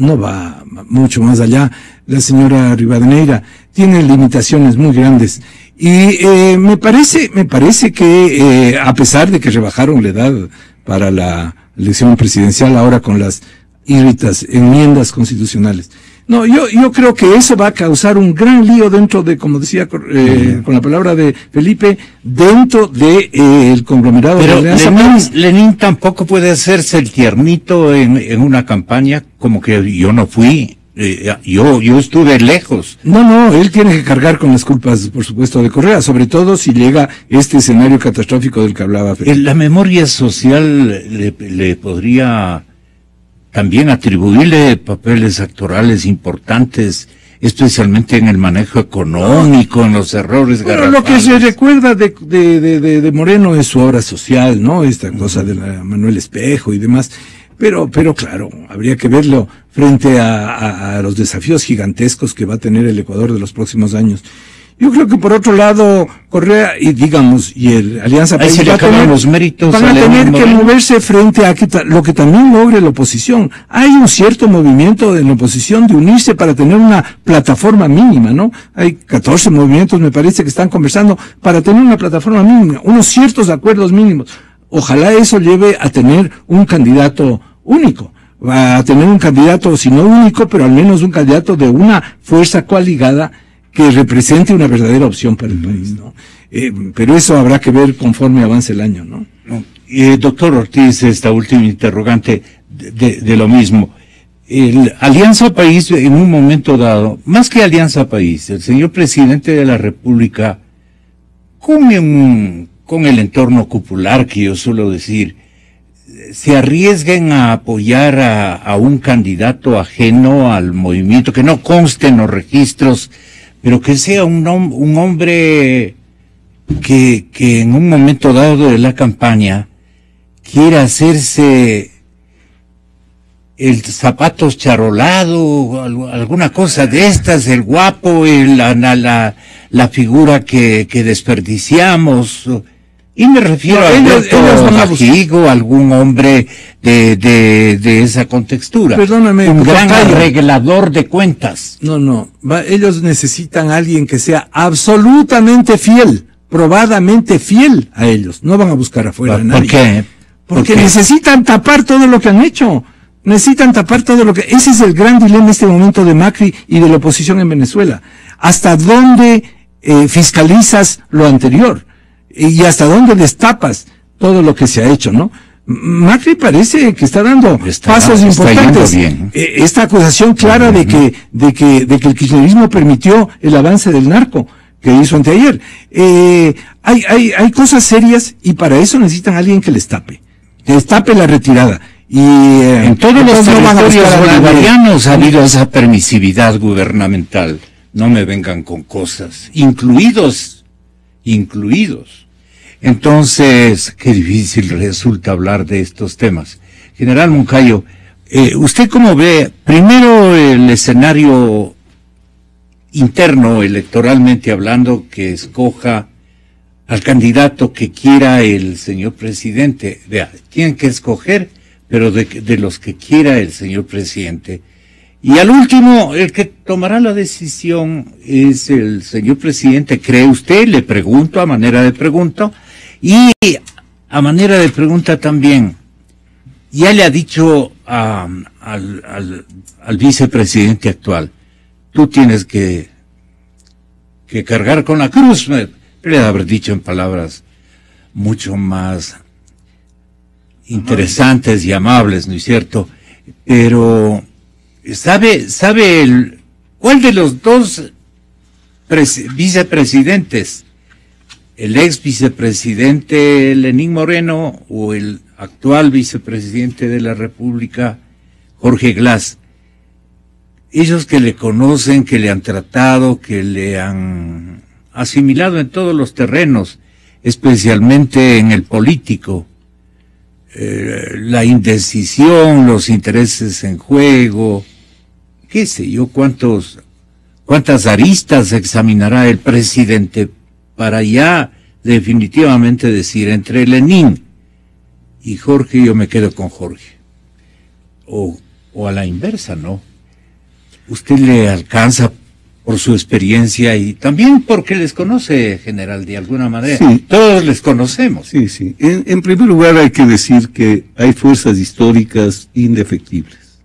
mucho más allá. La señora Rivadeneira tiene limitaciones muy grandes. Y me parece que a pesar de que rebajaron la edad para la elección presidencial ahora con las írritas enmiendas constitucionales, no, yo creo que eso va a causar un gran lío dentro de, como decía con la palabra de Felipe, dentro de el conglomerado de Alianza País. Lenín tampoco puede hacerse el tiernito en una campaña, como que yo no fui. Yo estuve lejos. No, él tiene que cargar con las culpas, por supuesto, de Correa, sobre todo si llega este escenario catastrófico del que hablaba Felipe. La memoria social le podría también atribuirle papeles actorales importantes, especialmente en el manejo económico, en los errores garrafales. Lo que se recuerda de Moreno es su obra social, ¿no? Esta cosa de la Manuel Espejo y demás. Pero claro, habría que verlo frente a los desafíos gigantescos que va a tener el Ecuador de los próximos años. Yo creo que por otro lado, Correa y el Alianza País van a tener que moverse frente a lo que también logre la oposición. Hay un cierto movimiento en la oposición de unirse para tener una plataforma mínima, ¿no? Hay 14 movimientos, me parece, que están conversando para tener una plataforma mínima, unos ciertos acuerdos mínimos. Ojalá eso lleve a tener un candidato único, a tener un candidato, si no único, pero al menos un candidato de una fuerza coaligada que represente una verdadera opción para el país, ¿no? Pero eso habrá que ver conforme avance el año, ¿no? Doctor Ortiz, esta última interrogante de lo mismo. El Alianza País, en un momento dado, más que Alianza País, el señor presidente de la República, con el entorno cupular que yo suelo decir, se arriesguen a apoyar a un candidato ajeno al movimiento, que no conste en los registros, pero que sea un hombre que en un momento dado de la campaña quiera hacerse el zapatos charolado, alguna cosa de estas, el guapo, la figura que desperdiciamos. Y me refiero a Alberto Gajigo, algún hombre de esa contextura. Perdóname, un gran arreglador de cuentas. No, ellos necesitan a alguien que sea absolutamente fiel, probadamente fiel a ellos. No van a buscar afuera a nadie. ¿Por qué? Porque necesitan tapar todo lo que han hecho. Necesitan tapar todo lo que... Ese es el gran dilema en este momento de Macri y de la oposición en Venezuela. ¿Hasta dónde fiscalizas lo anterior? Y hasta dónde destapas todo lo que se ha hecho, ¿no? Macri parece que está dando pasos importantes. Esta acusación clara de que el kirchnerismo permitió el avance del narco que hizo anteayer. Hay cosas serias y para eso necesitan a alguien que les tape la retirada. Y en todos los territorios bolivarianos ha habido esa permisividad gubernamental. No me vengan con cosas, incluidos. Entonces, qué difícil resulta hablar de estos temas. General Moncayo, ¿usted cómo ve primero el escenario interno, electoralmente hablando, que escoja al candidato que quiera el señor presidente? Vea, tienen que escoger, pero de los que quiera el señor presidente. Y al último, el que tomará la decisión es el señor presidente, ¿cree usted? Le pregunto a manera de pregunta. Y a manera de pregunta también, ya le ha dicho al vicepresidente actual, tú tienes que cargar con la cruz, le ha haber dicho en palabras mucho más interesantes y amables, ¿no es cierto? Pero, ¿sabe cuál de los dos vicepresidentes, el ex vicepresidente Lenín Moreno o el actual vicepresidente de la República, Jorge Glass, ellos que le conocen, que le han tratado, que le han asimilado en todos los terrenos, especialmente en el político, la indecisión, los intereses en juego, qué sé yo, cuántas aristas examinará el presidente para ya definitivamente decir, entre Lenín y Jorge, yo me quedo con Jorge. O a la inversa, ¿no? Usted le alcanza por su experiencia y también porque les conoce, general, de alguna manera. Sí. Todos les conocemos. Sí. En primer lugar hay que decir que hay fuerzas históricas indefectibles.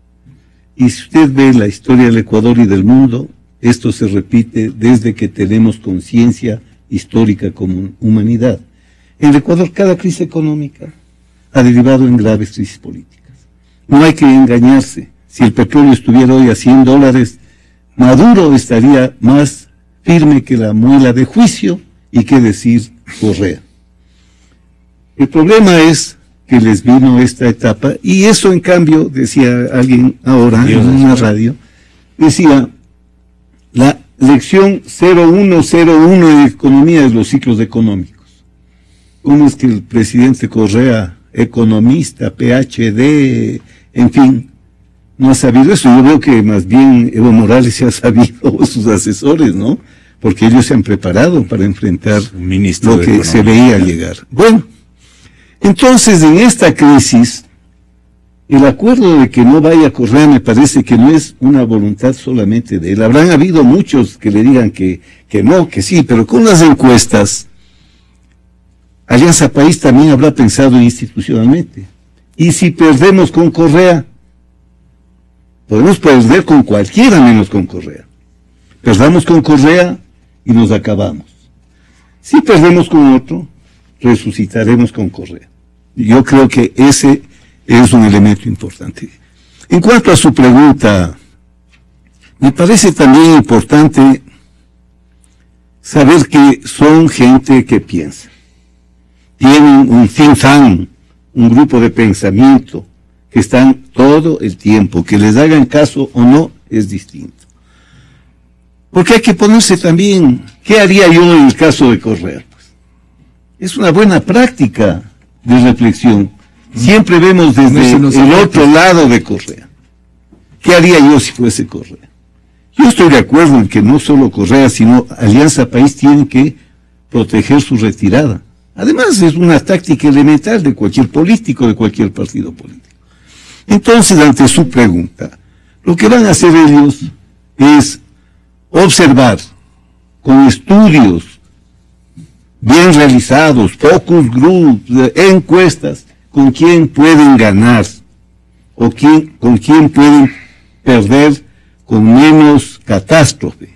Y si usted ve la historia del Ecuador y del mundo, esto se repite desde que tenemos conciencia histórica como humanidad. En el Ecuador cada crisis económica ha derivado en graves crisis políticas. No hay que engañarse. Si el petróleo estuviera hoy a $100, Maduro estaría más firme que la muela de juicio, y qué decir Correa. El problema es que les vino esta etapa, y eso en cambio, decía alguien ahora en una radio, decía, la lección 0101 de economía de los ciclos económicos. ¿Cómo es que el presidente Correa, economista, PhD, en fin, no ha sabido eso? Yo veo que más bien Evo Morales se ha sabido, sus asesores, ¿no? Porque ellos se han preparado para enfrentar lo que se veía llegar. Bueno, entonces en esta crisis, el acuerdo de que no vaya Correa me parece que no es una voluntad solamente de él. Habrán habido muchos que le digan que no, que sí, pero con las encuestas, Alianza País también habrá pensado institucionalmente. Y si perdemos con Correa, podemos perder con cualquiera menos con Correa. Perdamos con Correa y nos acabamos. Si perdemos con otro, resucitaremos con Correa. Yo creo que ese es un elemento importante. En cuanto a su pregunta, me parece también importante saber que son gente que piensa. Tienen un think tank, un grupo de pensamiento, que están todo el tiempo. Que les hagan caso o no es distinto. Porque hay que ponerse también, ¿qué haría yo en el caso de Correa? Pues, es una buena práctica de reflexión. Siempre vemos desde el otro lado de Correa. ¿Qué haría yo si fuese Correa? Yo estoy de acuerdo en que no solo Correa, sino Alianza País tienen que proteger su retirada. Además, es una táctica elemental de cualquier político, de cualquier partido político. Entonces, ante su pregunta, lo que van a hacer ellos es observar con estudios bien realizados, focus groups, encuestas, con quién pueden ganar o con quién pueden perder con menos catástrofe.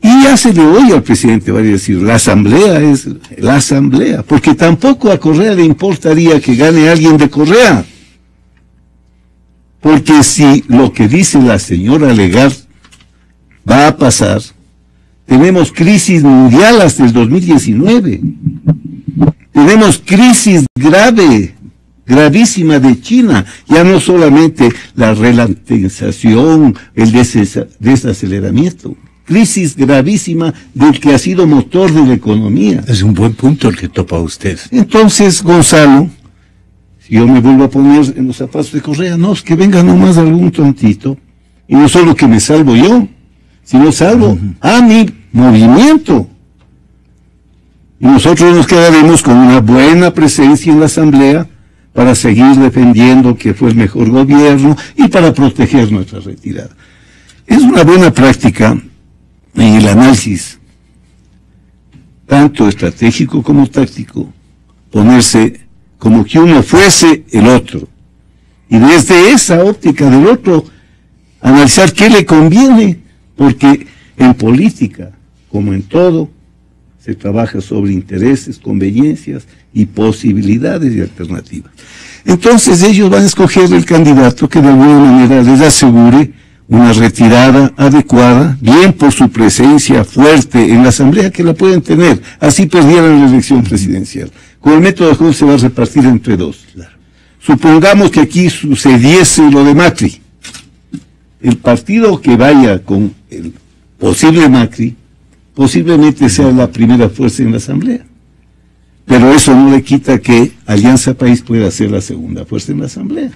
Y ya se le oye al presidente varias decir, la asamblea es la asamblea, porque tampoco a Correa le importaría que gane alguien de Correa. Porque si lo que dice la señora Legar va a pasar, tenemos crisis mundial hasta el 2019. Tenemos crisis gravísima de China. Ya no solamente la ralentización, el desaceleramiento. Crisis gravísima del que ha sido motor de la economía. Es un buen punto el que topa usted. Entonces, Gonzalo, si yo me vuelvo a poner en los zapatos de Correa, no, es que venga nomás algún tontito, y no solo que me salvo yo, sino salvo a mi movimiento. Y nosotros nos quedaremos con una buena presencia en la Asamblea para seguir defendiendo que fue el mejor gobierno y para proteger nuestra retirada. Es una buena práctica en el análisis, tanto estratégico como táctico, ponerse como que uno fuese el otro. Y desde esa óptica del otro, analizar qué le conviene, porque en política, como en todo, se trabaja sobre intereses, conveniencias y posibilidades y alternativas. Entonces ellos van a escoger el candidato que de alguna manera les asegure una retirada adecuada, bien por su presencia fuerte en la Asamblea, que la pueden tener, así perdieran la elección presidencial. Con el método de Hall se va a repartir entre dos. Claro. Supongamos que aquí sucediese lo de Macri. El partido que vaya con el posible Macri, posiblemente sea la primera fuerza en la Asamblea. Pero eso no le quita que Alianza País pueda ser la segunda fuerza en la Asamblea.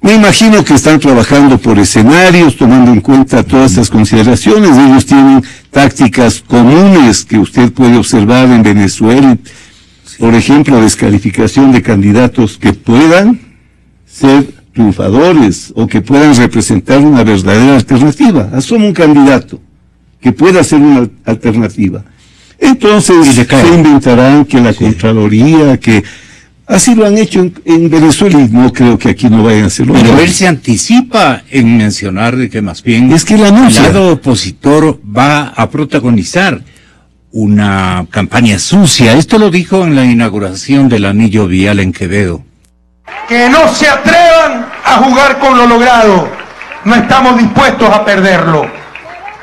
Me imagino que están trabajando por escenarios, tomando en cuenta todas estas consideraciones. Ellos tienen tácticas comunes que usted puede observar en Venezuela. Por ejemplo, descalificación de candidatos que puedan ser triunfadores o que puedan representar una verdadera alternativa. Asuma un candidato que pueda ser una alternativa. Entonces se inventarán que la Contraloría, que así lo han hecho en Venezuela y no creo que aquí no vayan a hacerlo. Pero él se anticipa en mencionar de que más bien es que el lado opositor va a protagonizar una campaña sucia. Esto lo dijo en la inauguración del anillo vial en Quevedo. Que no se atrevan a jugar con lo logrado. No estamos dispuestos a perderlo.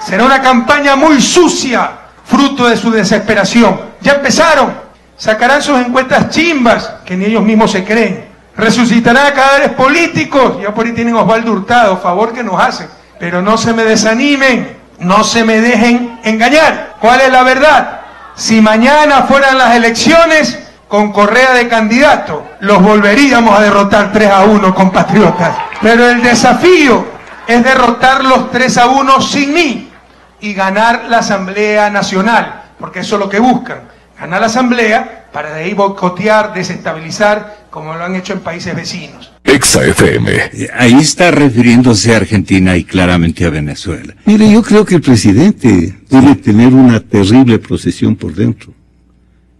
Será una campaña muy sucia, fruto de su desesperación. Ya empezaron. Sacarán sus encuestas chimbas, que ni ellos mismos se creen. Resucitarán a cadáveres políticos. Ya por ahí tienen Osvaldo Hurtado, favor que nos hacen. Pero no se me desanimen, no se me dejen engañar. ¿Cuál es la verdad? Si mañana fueran las elecciones, con Correa de candidato, los volveríamos a derrotar 3-1, compatriotas. Pero el desafío es derrotarlos 3-1 sin mí y ganar la Asamblea Nacional, porque eso es lo que buscan. Ganar la Asamblea para de ahí boicotear, desestabilizar, como lo han hecho en países vecinos. Exa FM. Ahí está refiriéndose a Argentina y claramente a Venezuela. Mire, yo creo que el presidente debe tener una terrible procesión por dentro.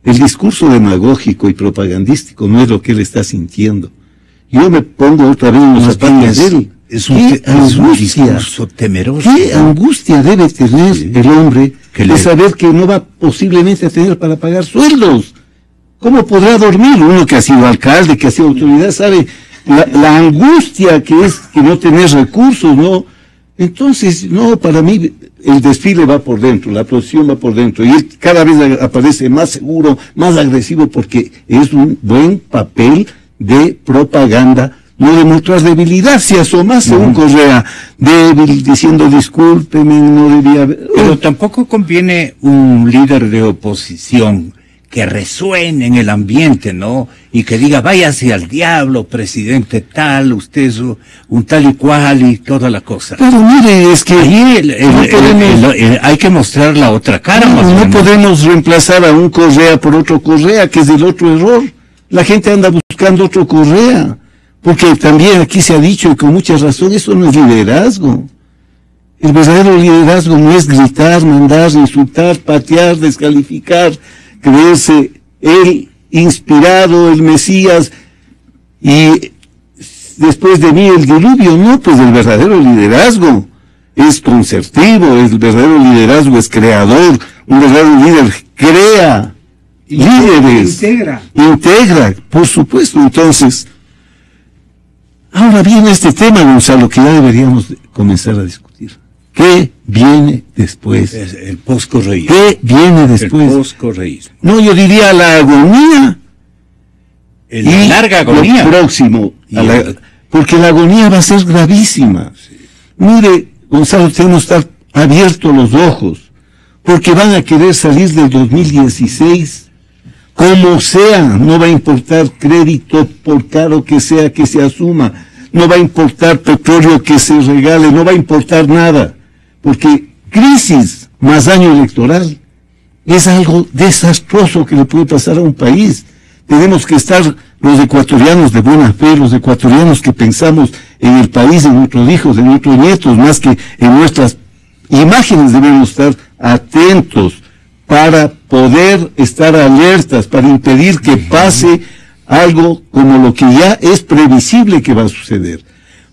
El discurso demagógico y propagandístico no es lo que él está sintiendo. Yo me pongo otra vez en los zapatos de él. Es un discurso temeroso. ¿Qué angustia debe tener el hombre de saber que no va posiblemente a tener para pagar sueldos? ¿Cómo podrá dormir uno que ha sido alcalde, que ha sido autoridad, sabe la angustia que es que no tener recursos, ¿no? Entonces, no, para mí el desfile va por dentro, la procesión va por dentro, y él cada vez aparece más seguro, más agresivo, porque es un buen papel de propaganda, no de mostrar debilidad. Si asomase un Correa débil, diciendo discúlpeme, no debía haber... Pero tampoco conviene un líder de oposición que resuene en el ambiente, ¿no? Y que diga, váyase al diablo, presidente tal, usted es un tal y cual y toda la cosa. Pero mire, es que ahí hay que mostrar la otra cara. No podemos reemplazar a un Correa por otro Correa, que es el otro error. La gente anda buscando otro Correa, porque también aquí se ha dicho, y con mucha razón, eso no es liderazgo. El verdadero liderazgo no es gritar, mandar, insultar, patear, descalificar, creerse el inspirado, el Mesías, y después de mí el diluvio. No, pues el verdadero liderazgo es concertivo, el verdadero liderazgo es creador, un verdadero líder crea líderes, integra, por supuesto. Entonces, ahora viene este tema, Gonzalo, que ya deberíamos comenzar a discutir. ¿Qué viene después? El poscorreísmo. ¿Qué viene después? El poscorreísmo. No, yo diría la agonía. La larga agonía. Lo próximo. Porque la agonía va a ser gravísima. Sí. Mire, Gonzalo, tenemos que estar abiertos los ojos, porque van a querer salir del 2016 como sea. No va a importar crédito, por caro que sea que se asuma. No va a importar petróleo que se regale. No va a importar nada. Porque crisis más año electoral es algo desastroso que le puede pasar a un país. Tenemos que estar los ecuatorianos de buena fe, los ecuatorianos que pensamos en el país, en nuestros hijos, en nuestros nietos, más que en nuestras imágenes. Debemos estar atentos para poder estar alertas, para impedir que pase algo como lo que ya es previsible que va a suceder.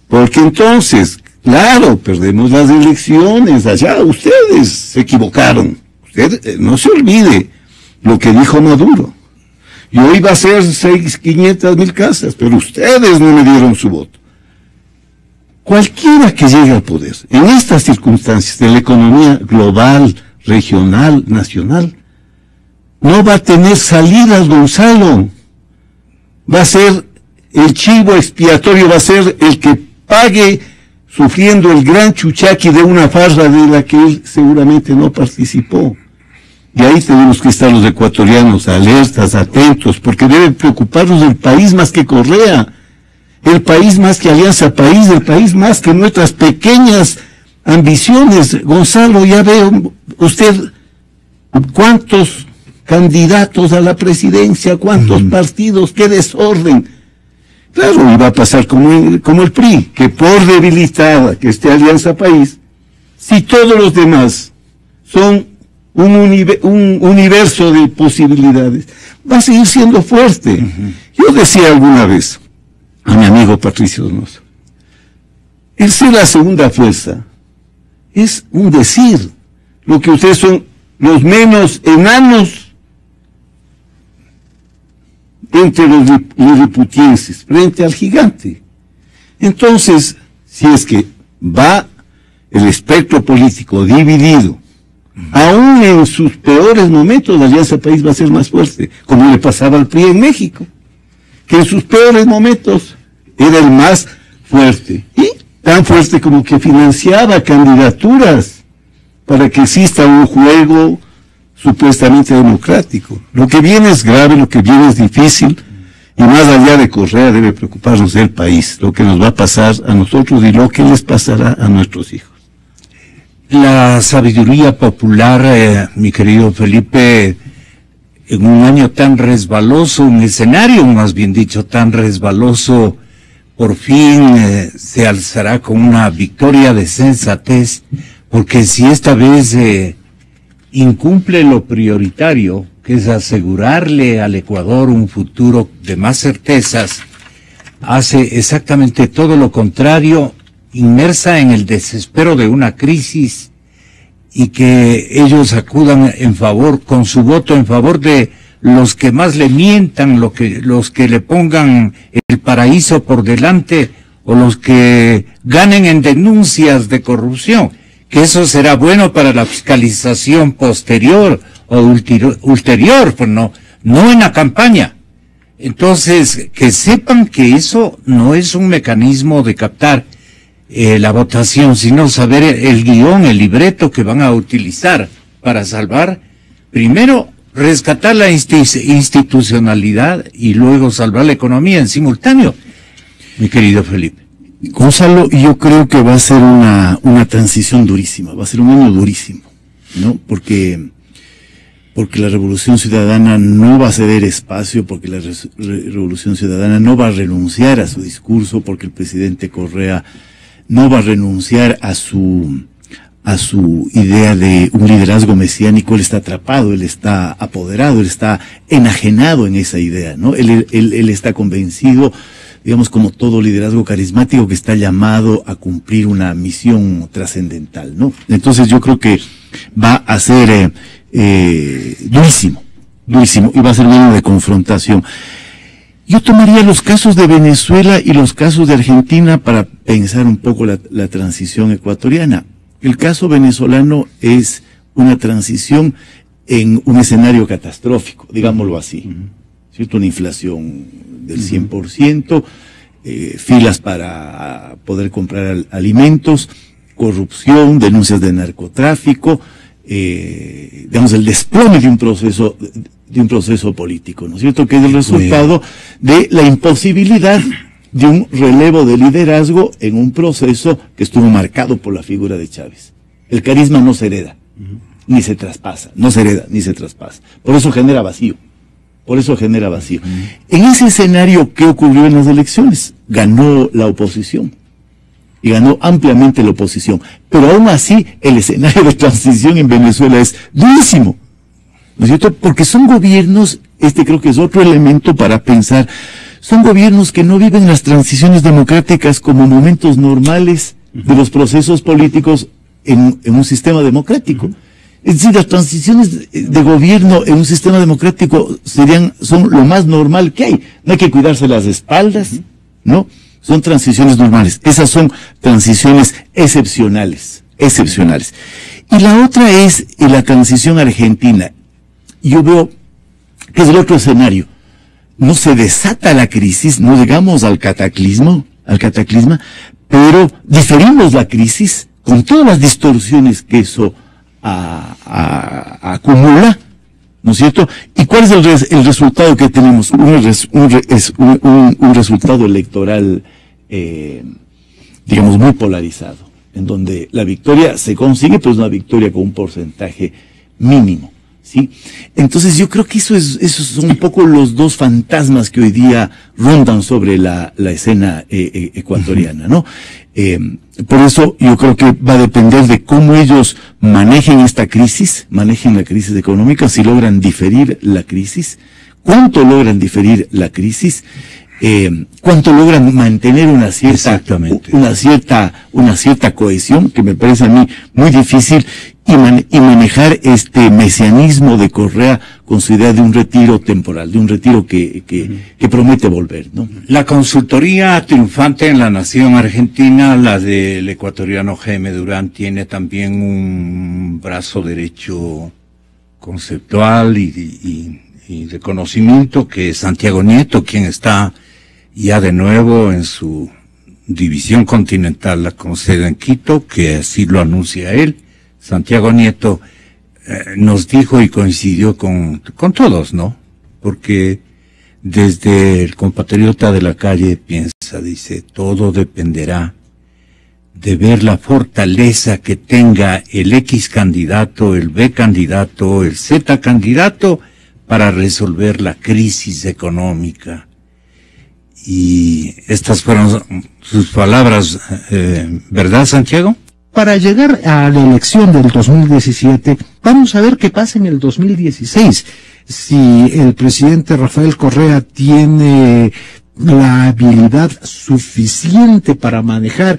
Porque entonces, claro, perdemos las elecciones, allá ustedes se equivocaron. Usted no se olvide lo que dijo Maduro. Y hoy va a ser 500,000 casas, pero ustedes no me dieron su voto. Cualquiera que llegue al poder, en estas circunstancias de la economía global, regional, nacional, no va a tener salidas, Gonzalo. Va a ser el chivo expiatorio, va a ser el que pague sufriendo el gran chuchaqui de una farra de la que él seguramente no participó. Y ahí tenemos que estar los ecuatorianos alertas, atentos, porque debe preocuparnos el país más que Correa, el país más que Alianza País, el país más que nuestras pequeñas ambiciones. Gonzalo, ya veo usted cuántos candidatos a la presidencia, cuántos partidos, qué desorden. Claro, y va a pasar como el PRI, que por debilitada que esté Alianza País, si todos los demás son un universo de posibilidades, va a seguir siendo fuerte. Yo decía alguna vez a mi amigo Patricio Donoso, el ser la segunda fuerza es un decir. Lo que ustedes son los menos enanos entre los liliputienses, frente al gigante. Entonces, si es que va el espectro político dividido, aún en sus peores momentos, la Alianza País va a ser más fuerte, como le pasaba al PRI en México, que en sus peores momentos era el más fuerte, y tan fuerte como que financiaba candidaturas para que exista un juego supuestamente democrático. Lo que viene es grave, lo que viene es difícil, y más allá de Correa debe preocuparnos del país, lo que nos va a pasar a nosotros y lo que les pasará a nuestros hijos. La sabiduría popular, mi querido Felipe, en un año tan resbaloso, un escenario más bien dicho tan resbaloso, por fin se alzará con una victoria de sensatez, porque si esta vez incumple lo prioritario, que es asegurarle al Ecuador un futuro de más certezas, hace exactamente todo lo contrario, inmersa en el desespero de una crisis, y que ellos acudan en favor, con su voto en favor de los que más le mientan, los que le pongan el paraíso por delante, o los que ganen en denuncias de corrupción, que eso será bueno para la fiscalización posterior o ulterior, pues no en la campaña. Entonces, que sepan que eso no es un mecanismo de captar la votación, sino saber el guión, el libreto que van a utilizar para salvar, primero, rescatar la institucionalidad y luego salvar la economía en simultáneo, mi querido Felipe. Gonzalo, yo creo que va a ser una transición durísima, va a ser un año durísimo, ¿no? Porque la Revolución Ciudadana no va a ceder espacio, porque la Revolución Ciudadana no va a renunciar a su discurso, porque el presidente Correa no va a renunciar a su idea de un liderazgo mesiánico. Él está atrapado, él está apoderado, él está enajenado en esa idea, ¿no? Él está convencido, digamos, como todo liderazgo carismático, que está llamado a cumplir una misión trascendental, ¿no? Entonces yo creo que va a ser durísimo, y va a ser un año de confrontación. Yo tomaría los casos de Venezuela y los casos de Argentina para pensar un poco la transición ecuatoriana. El caso venezolano es una transición en un escenario catastrófico, digámoslo así, ¿cierto? Una inflación del 100%, filas para poder comprar alimentos, corrupción, denuncias de narcotráfico, digamos, el desplome de un proceso político, ¿no es cierto? Que es el resultado de la imposibilidad de un relevo de liderazgo en un proceso que estuvo marcado por la figura de Chávez. El carisma no se hereda, ni se traspasa, no se hereda, ni se traspasa. Por eso genera vacío. En ese escenario, ¿qué ocurrió en las elecciones? Ganó la oposición. Y ganó ampliamente la oposición. Pero aún así, el escenario de transición en Venezuela es durísimo, ¿no es cierto? Porque son gobiernos, creo que es otro elemento para pensar, son gobiernos que no viven las transiciones democráticas como momentos normales de los procesos políticos en un sistema democrático. Es decir, las transiciones de gobierno en un sistema democrático son lo más normal que hay. No hay que cuidarse las espaldas, ¿no? Son transiciones normales. Esas son transiciones excepcionales. Y la otra es la transición argentina. Yo veo que es el otro escenario. No se desata la crisis, no llegamos al cataclisma, pero diferimos la crisis con todas las distorsiones que eso acumula, ¿no es cierto? ¿Y cuál es el resultado que tenemos? Un resultado electoral, digamos, muy polarizado, en donde la victoria se consigue, pero es una victoria con un porcentaje mínimo, ¿sí? Entonces yo creo que esos son un poco los dos fantasmas que hoy día rondan sobre la escena ecuatoriana, ¿no? Por eso yo creo que va a depender de cómo ellos manejen la crisis económica, si logran diferir la crisis, cuánto logran diferir la crisis, cuánto logran mantener una cierta cohesión, que me parece a mí muy difícil, y manejar este mesianismo de Correa con su idea de un retiro temporal, de un retiro que promete volver, ¿no? La consultoría triunfante en la nación argentina, la del ecuatoriano Jaime Durán, tiene también un brazo derecho conceptual y de conocimiento, que es Santiago Nieto, quien está ya de nuevo en su división continental con sede en Quito, que así lo anuncia él. Santiago Nieto nos dijo y coincidió con todos, ¿no? Porque desde el compatriota de la calle piensa, dice, todo dependerá de ver la fortaleza que tenga el X candidato, el B candidato, el Z candidato para resolver la crisis económica. Y estas fueron sus palabras, ¿verdad, Santiago? Para llegar a la elección del 2017, vamos a ver qué pasa en el 2016. Si el presidente Rafael Correa tiene la habilidad suficiente para manejar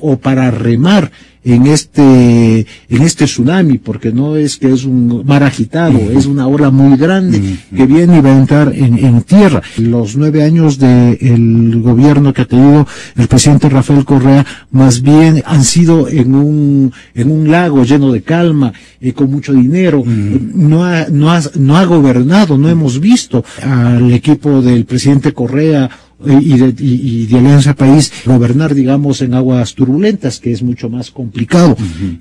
o para remar en este tsunami, porque no es que es un mar agitado, es una ola muy grande que viene y va a entrar en tierra. Los 9 años del gobierno que ha tenido el presidente Rafael Correa más bien han sido en un lago lleno de calma, con mucho dinero. No ha gobernado, no hemos visto al equipo del presidente Correa y de Alianza País gobernar, digamos, en aguas turbulentas, que es mucho más complicado.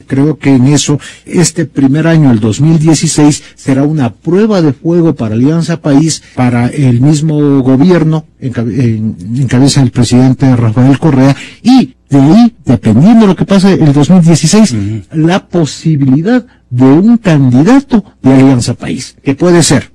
Creo que en eso, este primer año, el 2016, será una prueba de fuego para Alianza País, para el mismo gobierno, en cabeza del presidente Rafael Correa, y de ahí, dependiendo de lo que pase el 2016, la posibilidad de un candidato de Alianza País, que puede ser,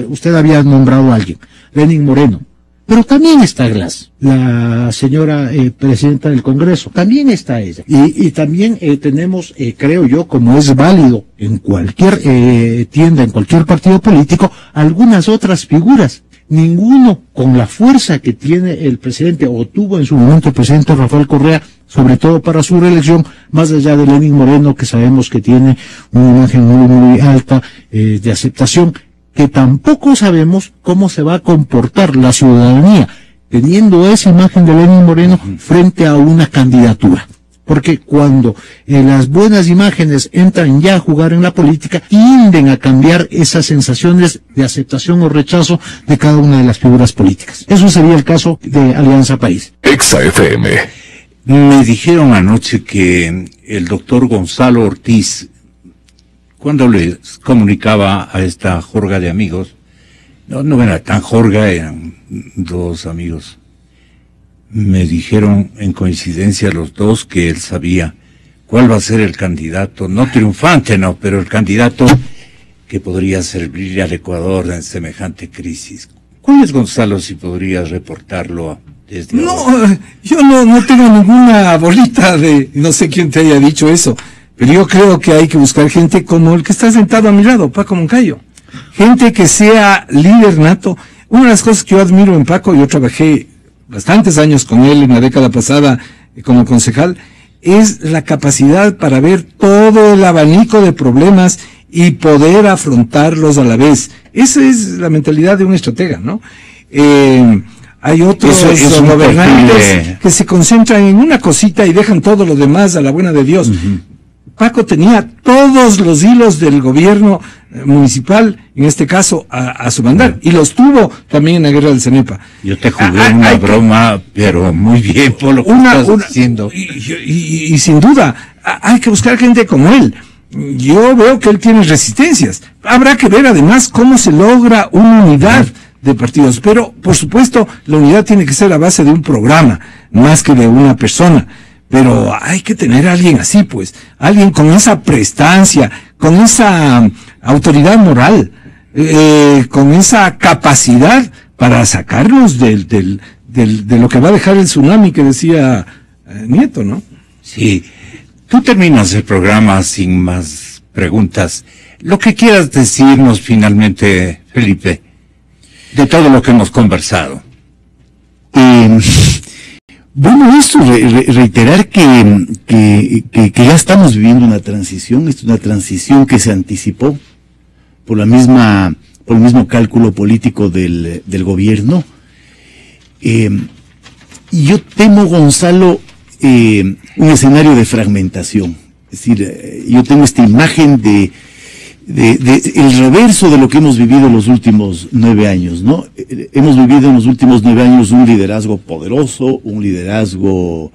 usted había nombrado a alguien, Lenín Moreno, pero también está Glass, la señora presidenta del Congreso, también está ella. Y también tenemos, creo yo, como es válido en cualquier tienda, en cualquier partido político, algunas otras figuras. Ninguno con la fuerza que tiene el presidente, o tuvo en su momento el presidente Rafael Correa, sobre todo para su reelección, más allá de Lenín Moreno, que sabemos que tiene una imagen muy alta de aceptación, que tampoco sabemos cómo se va a comportar la ciudadanía teniendo esa imagen de Lenín Moreno frente a una candidatura. Porque cuando las buenas imágenes entran ya a jugar en la política, tienden a cambiar esas sensaciones de aceptación o rechazo de cada una de las figuras políticas. Eso sería el caso de Alianza País. Exa FM. Me dijeron anoche que el doctor Gonzalo Ortiz, cuando les comunicaba a esta jorga de amigos, no era tan jorga, eran dos amigos, me dijeron en coincidencia los dos que él sabía cuál va a ser el candidato, no triunfante, no, pero el candidato que podría servir al Ecuador en semejante crisis. ¿Cuál es, Gonzalo, si podrías reportarlo desde ahora? Yo no tengo ninguna bolita de, no sé quién te haya dicho eso, pero yo creo que hay que buscar gente como el que está sentado a mi lado, Paco Moncayo. Gente que sea líder nato. Una de las cosas que yo admiro en Paco, yo trabajé bastantes años con él en la década pasada como concejal, es la capacidad para ver todo el abanico de problemas y poder afrontarlos a la vez. Esa es la mentalidad de un estratega, ¿no? Hay otros gobernantes que se concentran en una cosita y dejan todo lo demás a la buena de Dios. Paco tenía todos los hilos del gobierno municipal, en este caso, a su mandar, y los tuvo también en la guerra del Cenepa. Yo te jugué una broma, pero muy bien por lo que estás diciendo. Y sin duda, hay que buscar gente como él. Yo veo que él tiene resistencias. Habrá que ver además cómo se logra una unidad de partidos, pero por supuesto la unidad tiene que ser a base de un programa, más que de una persona. Pero hay que tener a alguien así, pues, alguien con esa prestancia, con esa autoridad moral, con esa capacidad para sacarnos de lo que va a dejar el tsunami que decía Nieto, ¿no? Sí. Tú terminas el programa sin más preguntas. Lo que quieras decirnos finalmente, Felipe, de todo lo que hemos conversado. Bueno, esto, reiterar que ya estamos viviendo una transición, es una transición que se anticipó por el mismo cálculo político del gobierno. Y yo temo, Gonzalo, un escenario de fragmentación. Es decir, yo tengo esta imagen de el reverso de lo que hemos vivido en los últimos 9 años, ¿no? Hemos vivido en los últimos 9 años un liderazgo poderoso, un liderazgo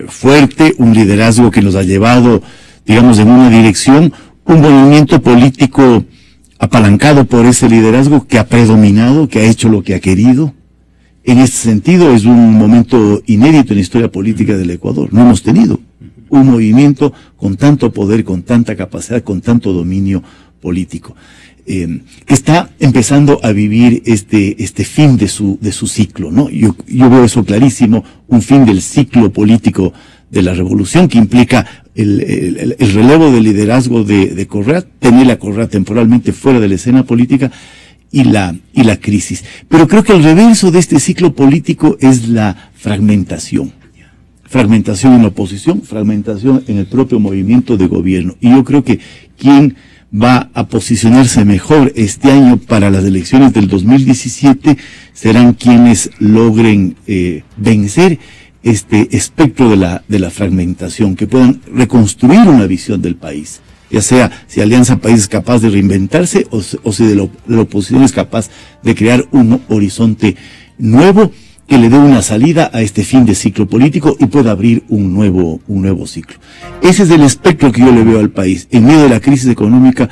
fuerte, un liderazgo que nos ha llevado, digamos, en una dirección, un movimiento político apalancado por ese liderazgo que ha predominado, que ha hecho lo que ha querido. En este sentido es un momento inédito en la historia política del Ecuador. No hemos tenido un movimiento con tanto poder, con tanta capacidad, con tanto dominio político, que está empezando a vivir este fin de su ciclo, ¿no? Yo veo eso clarísimo, un fin del ciclo político de la revolución, que implica el relevo del liderazgo de Correa, tener a Correa temporalmente fuera de la escena política, y la crisis. Pero creo que el reverso de este ciclo político es la fragmentación. Fragmentación en la oposición, fragmentación en el propio movimiento de gobierno. Y yo creo que quien va a posicionarse mejor este año para las elecciones del 2017 serán quienes logren vencer este espectro de la fragmentación, que puedan reconstruir una visión del país. Ya sea si Alianza País es capaz de reinventarse o si la oposición es capaz de crear un horizonte nuevo que le dé una salida a este fin de ciclo político y pueda abrir un nuevo ciclo. Ese es el espectro que yo le veo al país. En medio de la crisis económica,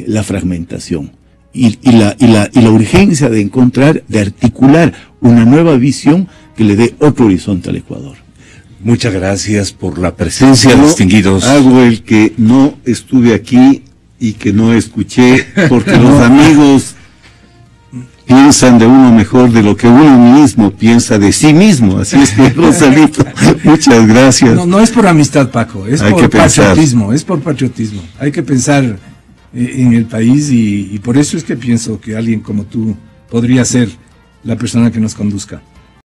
la fragmentación y la urgencia de encontrar, de articular una nueva visión que le dé otro horizonte al Ecuador. Muchas gracias por la presencia, distinguidos. Hago el que no estuve aquí y que no escuché, porque los amigos piensan de uno mejor de lo que uno mismo piensa de sí mismo. Así es que, Gonzalito, muchas gracias. No es por amistad, Paco, es por patriotismo, Hay que pensar en el país y por eso es que pienso que alguien como tú podría ser la persona que nos conduzca.